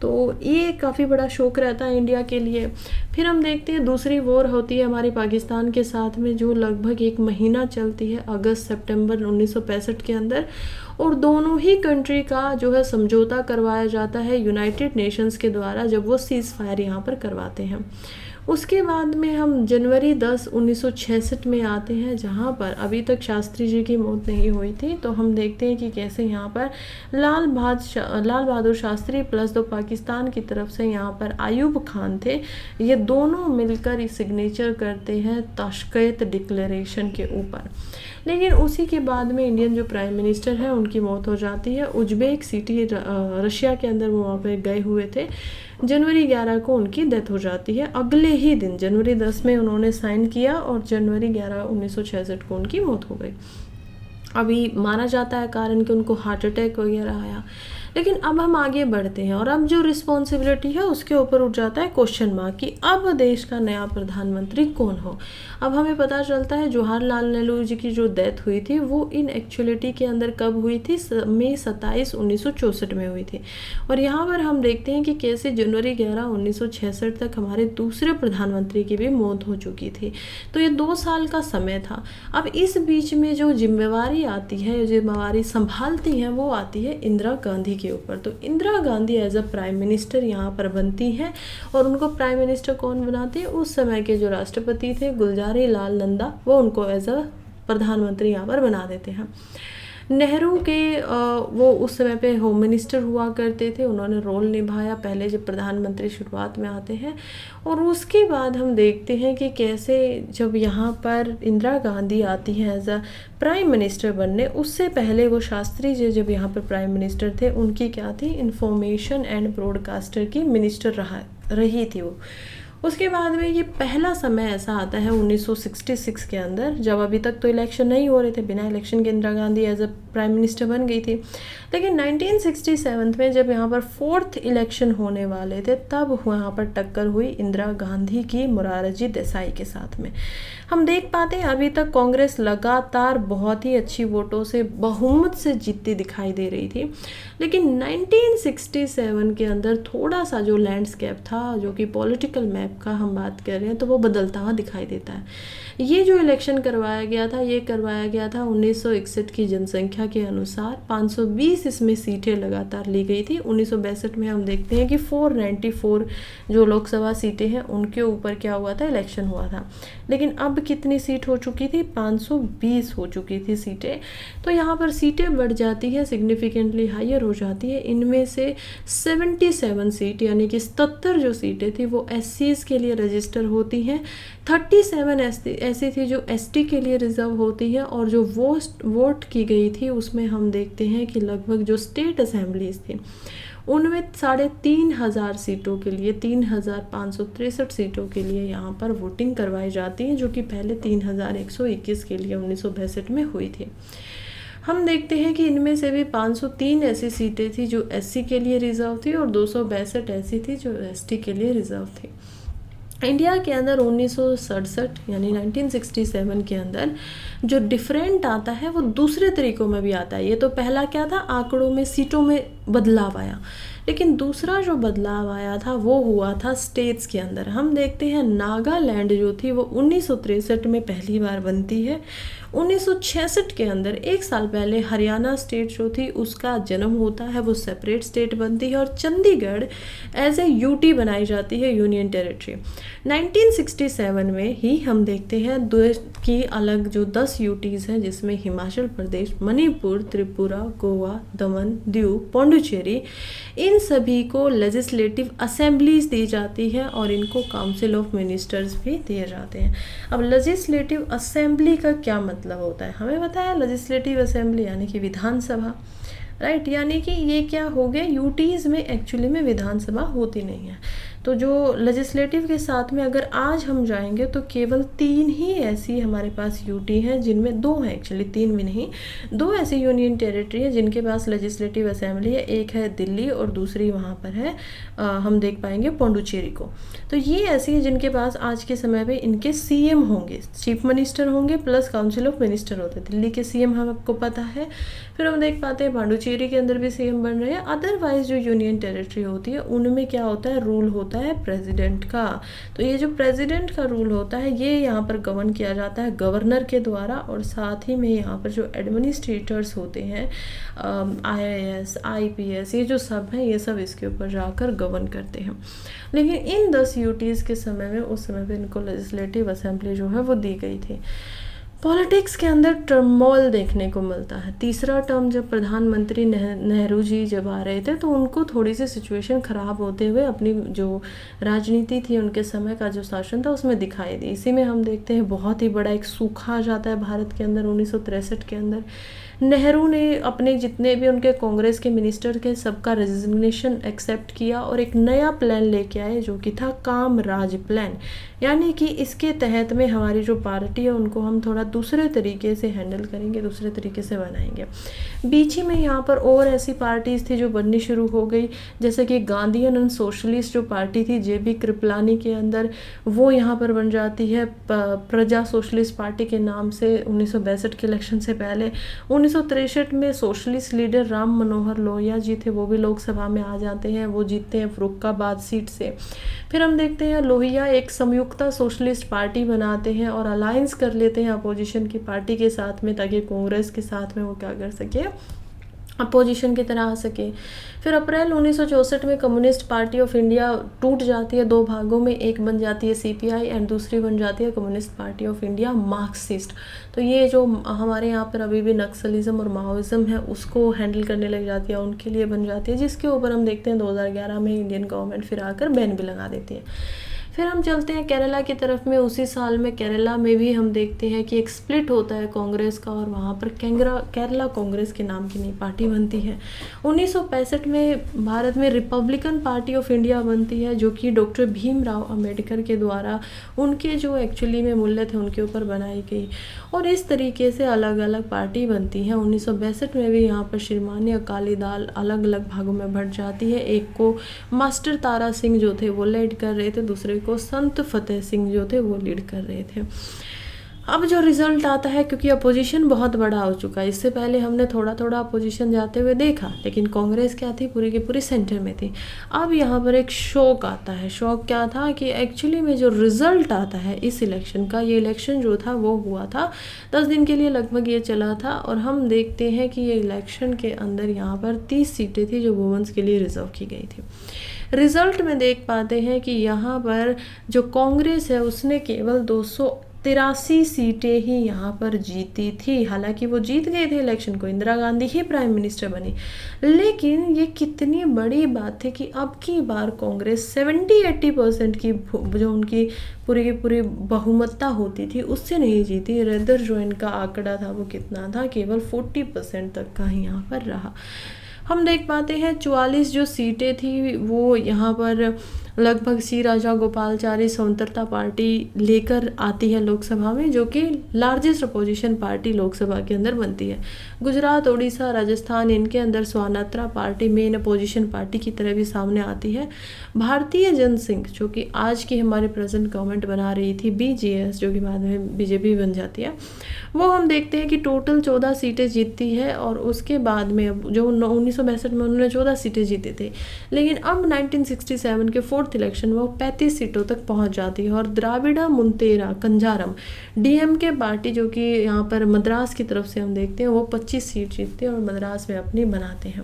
तो ये काफ़ी बड़ा शौक रहता है इंडिया के लिए। फिर हम देखते हैं दूसरी वॉर होती है हमारी पाकिस्तान के साथ में, जो लगभग 1 महीना चलती है, अगस्त सितंबर 1965 के अंदर, और दोनों ही कंट्री का जो है समझौता करवाया जाता है यूनाइटेड नेशंस के द्वारा, जब वो सीज़ फायर यहाँ पर करवाते हैं। उसके बाद में हम जनवरी 10, 1966 में आते हैं, जहाँ पर अभी तक शास्त्री जी की मौत नहीं हुई थी। तो हम देखते हैं कि कैसे यहाँ पर लाल बहादुर शास्त्री प्लस तो पाकिस्तान की तरफ से यहाँ पर आयूब खान थे, ये दोनों मिलकर सिग्नेचर करते हैं ताशकंद डिक्लेरेशन के ऊपर। लेकिन उसी के बाद में इंडियन जो प्राइम मिनिस्टर है उनकी मौत हो जाती है। उज्बेक सिटी रशिया के अंदर वो वहाँ पे गए हुए थे। जनवरी 11 को उनकी डेथ हो जाती है। अगले ही दिन जनवरी 10 में उन्होंने साइन किया और जनवरी 11, 1966 को उनकी मौत हो गई। अभी माना जाता है कारण कि उनको हार्ट अटैक वगैरह आया। लेकिन अब हम आगे बढ़ते हैं और अब जो रिस्पॉन्सिबिलिटी है उसके ऊपर उठ जाता है क्वेश्चन मार्क कि अब देश का नया प्रधानमंत्री कौन हो। अब हमें पता चलता है जवाहरलाल नेहरू जी की जो डेथ हुई थी वो इन एक्चुअलिटी के अंदर कब हुई थी, मई 27, 1964 में हुई थी। और यहाँ पर हम देखते हैं कि कैसे जनवरी 11, 1966 तक हमारे दूसरे प्रधानमंत्री की भी मौत हो चुकी थी। तो ये 2 साल का समय था। अब इस बीच में जो जिम्मेवारी आती है, जिम्मेवारी संभालती हैं, वो आती है इंदिरा गांधी के ऊपर। तो Indira Gandhi as a prime minister यहाँ पर बनती हैं और उनको प्राइम मिनिस्टर कौन बनाते हैं, उस समय के जो राष्ट्रपति थे गुलजारी लाल नंदा, वो उनको एज अ प्रधानमंत्री यहाँ पर बना देते हैं। नेहरू के वो उस समय पे होम मिनिस्टर हुआ करते थे, उन्होंने रोल निभाया पहले जब प्रधानमंत्री शुरुआत में आते हैं। और उसके बाद हम देखते हैं कि कैसे जब यहाँ पर इंदिरा गांधी आती हैं एज अ प्राइम मिनिस्टर बनने, उससे पहले वो शास्त्री जी जब यहाँ पर प्राइम मिनिस्टर थे, उनकी क्या थी, इंफॉर्मेशन एंड ब्रॉडकास्टर की मिनिस्टर रही थी वो। उसके बाद में ये पहला समय ऐसा आता है 1966 के अंदर, जब अभी तक तो इलेक्शन नहीं हो रहे थे, बिना इलेक्शन के Indira Gandhi as a prime minister बन गई थी। लेकिन 1967 में जब यहाँ पर 4th इलेक्शन होने वाले थे, तब वहाँ पर टक्कर हुई इंदिरा गांधी की मोरारजी देसाई के साथ में। हम देख पाते हैं अभी तक कांग्रेस लगातार बहुत ही अच्छी वोटों से बहुमत से जीतती दिखाई दे रही थी, लेकिन 1967 के अंदर थोड़ा सा जो लैंडस्केप था, जो कि पॉलिटिकल मैप का हम बात कर रहे हैं, तो वो बदलता हुआ दिखाई देता है। ये जो इलेक्शन करवाया गया था, ये करवाया गया था 1961 की जनसंख्या के अनुसार। 520 इसमें सीटें लगातार ली गई थी। 1962 में हम देखते हैं कि 494 जो लोकसभा सीटें हैं उनके ऊपर क्या हुआ था, इलेक्शन हुआ था। लेकिन अब कितनी सीट हो चुकी थी, 520 हो चुकी थी सीटें। तो यहाँ पर सीटें बढ़ जाती है, सिग्निफिकेंटली हायर हो जाती है। इनमें से 77 सीट यानी कि 77 जो सीटें थी वो SCs के लिए रजिस्टर होती हैं, 37 ऐसी थी जो ST के लिए रिजर्व होती है, और जो वोट की गई थी उसमें हम देखते हैं कि लगभग जो स्टेट असेंबलीज थी उनमें 3,500 सीटों के लिए 3,563 सीटों के लिए यहाँ पर वोटिंग करवाई जाती है, जो कि पहले 3,121 के लिए 1962 में हुई थी। हम देखते हैं कि इनमें से भी 503 ऐसी सीटें थी जो SC के लिए रिजर्व थी और 262 ऐसी थी जो ST के लिए रिजर्व थी। इंडिया के अंदर 1967 यानी 1967 के अंदर जो डिफरेंट आता है वो दूसरे तरीकों में भी आता है। ये तो पहला क्या था, आंकड़ों में सीटों में बदलाव आया, लेकिन दूसरा जो बदलाव आया था वो हुआ था स्टेट्स के अंदर। हम देखते हैं नागालैंड जो थी वो 1963 में पहली बार बनती है। 1966 के अंदर एक साल पहले हरियाणा स्टेट जो थी उसका जन्म होता है, वो सेपरेट स्टेट बनती है, और चंडीगढ़ एज ए UT बनाई जाती है, यूनियन टेरिटरी। 1967 में ही हम देखते हैं देश की अलग जो 10 UTs हैं, जिसमें हिमाचल प्रदेश, मणिपुर, त्रिपुरा, गोवा, दमन, दीव, पौंडुचेरी, इन सभी को लेजिस्लेटिव असेंबलीज दी जाती है और इनको काउंसिल ऑफ मिनिस्टर्स भी दिए जाते हैं। अब लेजिस्लेटिव असेंबली का क्या मतलब होता है, हमें बताया लेजिस्लेटिव असेंबली यानी कि विधानसभा, राइट। यानी कि ये क्या हो गया, UTs में एक्चुअली में विधानसभा होती नहीं है। तो जो लेजिस्लेटिव के साथ में अगर आज हम जाएंगे तो केवल 3 ही ऐसी हमारे पास UT हैं, जिनमें 2 हैं, एक्चुअली 3 भी नहीं, 2 ऐसी यूनियन टेरिटरी है जिनके पास लेजिस्लेटिव असेंबली है। एक है दिल्ली और दूसरी वहाँ पर है हम देख पाएंगे पौंडुचेरी को। तो ये ऐसी है जिनके पास आज के समय पे इनके CM होंगे, चीफ मिनिस्टर होंगे, प्लस काउंसिल ऑफ मिनिस्टर होते हैं। दिल्ली के CM हम आपको पता है। फिर हम देख पाते हैं पांडुचेरी के अंदर भी CM बन रहे हैं। अदरवाइज जो यूनियन टेरिटरी होती है उनमें क्या होता है, रूल होता है प्रेसिडेंट का। तो ये जो प्रेसिडेंट का रूल होता है ये यहाँ पर गवर्न किया जाता है गवर्नर के द्वारा, और साथ ही में यहाँ पर जो एडमिनिस्ट्रेटर्स होते हैं IAS, IPS, ये जो सब हैं ये सब इसके ऊपर जाकर गवर्न करते हैं। लेकिन इन 10 UTs के समय में, उस समय पे इनको लेजिस्लेटिव असेंबली जो है वो दी गई थी। पॉलिटिक्स के अंदर टर्मोइल देखने को मिलता है। तीसरा टर्म जब प्रधानमंत्री नेहरू जी जब आ रहे थे तो उनको थोड़ी सी सिचुएशन ख़राब होते हुए अपनी जो राजनीति थी, उनके समय का जो शासन था उसमें दिखाई दी। इसी में हम देखते हैं बहुत ही बड़ा एक सूखा आ जाता है भारत के अंदर 1963 के अंदर। नेहरू ने अपने जितने भी उनके कांग्रेस के मिनिस्टर के सबका रेजिग्नेशन एक्सेप्ट किया और एक नया प्लान लेके आए जो कि था काम राज प्लान, यानी कि इसके तहत में हमारी जो पार्टी है उनको हम थोड़ा दूसरे तरीके से हैंडल करेंगे, दूसरे तरीके से बनाएंगे। बीच ही में यहाँ पर और ऐसी पार्टीज़ थी जो बननी शुरू हो गई, जैसे कि गांधीयन एंड सोशलिस्ट जो पार्टी थी JB कृपलानी के अंदर, वो यहाँ पर बन जाती है प्रजा सोशलिस्ट पार्टी के नाम से 1962 के इलेक्शन से पहले। 1963 में सोशलिस्ट लीडर राम मनोहर लोहिया जी थे, वो भी लोकसभा में आ जाते हैं, वो जीतते हैं फर्रुखाबाद सीट से। फिर हम देखते हैं लोहिया एक संयुक्ता सोशलिस्ट पार्टी बनाते हैं और अलायंस कर लेते हैं अपोजिशन की पार्टी के साथ में, ताकि कांग्रेस के साथ में वो क्या कर सके, अपोजिशन की तरह आ सके। फिर अप्रैल 1964 में कम्युनिस्ट पार्टी ऑफ इंडिया टूट जाती है 2 भागों में, एक बन जाती है CPI एंड दूसरी बन जाती है communist party of India Marxist. तो ये जो हमारे यहाँ पर अभी भी नक्सलिज्म और माओइज्म है उसको हैंडल करने लग जाती है, उनके लिए बन जाती है, जिसके ऊपर हम देखते हैं 2011 में इंडियन गवर्नमेंट फिर आकर बैन भी लगा देती है। फिर हम चलते हैं केरला की तरफ में। उसी साल में केरला में भी हम देखते हैं कि एक स्प्लिट होता है कांग्रेस का, और वहाँ पर केरला कांग्रेस के नाम की नई पार्टी बनती है। 1965 में भारत में रिपब्लिकन पार्टी ऑफ इंडिया बनती है, जो कि डॉक्टर भीमराव अंबेडकर के द्वारा उनके जो एक्चुअली में मूल्य थे उनके ऊपर बनाई गई। और इस तरीके से अलग अलग पार्टी बनती है। 1962 में भी यहाँ पर श्रीमानी अकाली दल अलग अलग भागों में बंट जाती है। एक को मास्टर तारा सिंह जो थे वो लीड कर रहे थे, दूसरे को संत फतेह सिंह जो थे वो लीड कर रहे थे। अब जो रिज़ल्ट आता है, क्योंकि अपोजिशन बहुत बड़ा हो चुका है, इससे पहले हमने थोड़ा थोड़ा अपोजिशन जाते हुए देखा, लेकिन कांग्रेस क्या थी, पूरी की पूरी सेंटर में थी। अब यहाँ पर एक शौक आता है। शौक क्या था कि एक्चुअली में जो रिज़ल्ट आता है इस इलेक्शन का, ये इलेक्शन जो था वो हुआ था 10 दिन के लिए लगभग ये चला था, और हम देखते हैं कि ये इलेक्शन के अंदर यहाँ पर 30 सीटें थी जो वुमेंस के लिए रिजर्व की गई थी। रिज़ल्ट में देख पाते हैं कि यहाँ पर जो कांग्रेस है उसने केवल 283 सीटें ही यहाँ पर जीती थी। हालांकि वो जीत गए थे इलेक्शन को, इंदिरा गांधी ही प्राइम मिनिस्टर बनी, लेकिन ये कितनी बड़ी बात थी कि अब की बार कांग्रेस 70-80% की जो उनकी पूरी की पूरी बहुमतता होती थी उससे नहीं जीती। रेदर जो इनका आंकड़ा था वो कितना था, केवल 40% तक का ही यहाँ पर रहा। हम देख पाते हैं 44 जो सीटें थी वो यहाँ पर लगभग सी राजा गोपालचारी स्वतंत्रता पार्टी लेकर आती है लोकसभा में, जो कि लार्जेस्ट अपोजिशन पार्टी लोकसभा के अंदर बनती है। गुजरात, उड़ीसा, राजस्थान, इनके अंदर स्वानात्रा पार्टी मेन अपोजिशन पार्टी की तरह भी सामने आती है। भारतीय जनसंघ जो कि आज की हमारी प्रेजेंट गवर्नमेंट बना रही थी, BJS जो कि बाद में BJP बन जाती है, वो हम देखते हैं कि टोटल 14 सीटें जीतती है। और उसके बाद में अब जो 1962 में उन्होंने 14 सीटें जीते थे, लेकिन अब 1967 के 4th इलेक्शन में वो 35 सीटों तक पहुंच जाती है। और द्राविड़ा मुंतेरा कंजारम DMK पार्टी जो कि यहाँ पर मद्रास की तरफ से हम देखते हैं वो 25 सीट जीतते हैं और मद्रास में अपनी बनाते हैं।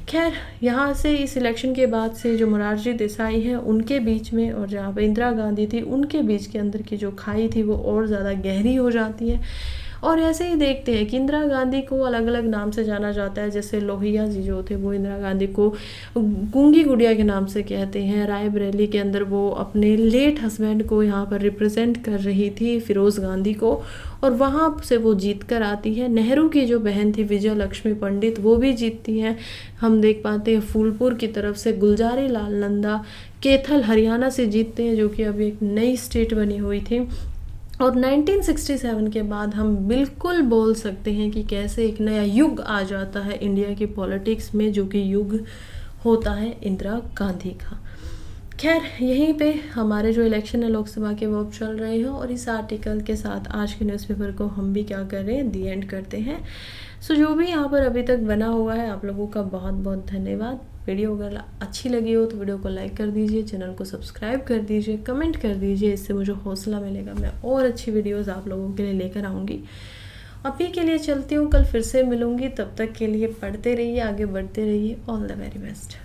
खैर, यहाँ से इस इलेक्शन के बाद से जो मोरारजी देसाई हैं उनके बीच में और जहाँ पर इंदिरा गांधी थी उनके बीच के अंदर की जो खाई थी वो और ज़्यादा गहरी हो जाती है। और ऐसे ही देखते हैं कि इंदिरा गांधी को अलग अलग नाम से जाना जाता है। जैसे लोहिया जी जो थे वो इंदिरा गांधी को गूंगी गुड़िया के नाम से कहते हैं। रायबरेली के अंदर वो अपने लेट हस्बैंड को यहाँ पर रिप्रेजेंट कर रही थी, फिरोज़ गांधी को, और वहाँ से वो जीत कर आती है। नेहरू की जो बहन थी विजय लक्ष्मी पंडित वो भी जीतती हैं। हम देख पाते हैं फूलपुर की तरफ से गुलजारी लाल नंदा कैथल हरियाणा से जीतते हैं, जो कि अभी एक नई स्टेट बनी हुई थी। और 1967 के बाद हम बिल्कुल बोल सकते हैं कि कैसे एक नया युग आ जाता है इंडिया की पॉलिटिक्स में, जो कि युग होता है इंदिरा गांधी का। खैर, यहीं पे हमारे जो इलेक्शन है लोकसभा के वो अब चल रहे हैं, और इस आर्टिकल के साथ आज के न्यूज़पेपर को हम भी क्या कर रहे हैं, दी एंड करते हैं। सो जो भी यहाँ पर अभी तक बना हुआ है, आप लोगों का बहुत बहुत धन्यवाद। वीडियो अगर अच्छी लगी हो तो वीडियो को लाइक कर दीजिए, चैनल को सब्सक्राइब कर दीजिए, कमेंट कर दीजिए, इससे मुझे हौसला मिलेगा, मैं और अच्छी वीडियोस आप लोगों के लिए लेकर आऊँगी। अभी के लिए चलती हूँ, कल फिर से मिलूँगी, तब तक के लिए पढ़ते रहिए, आगे बढ़ते रहिए। All the very best.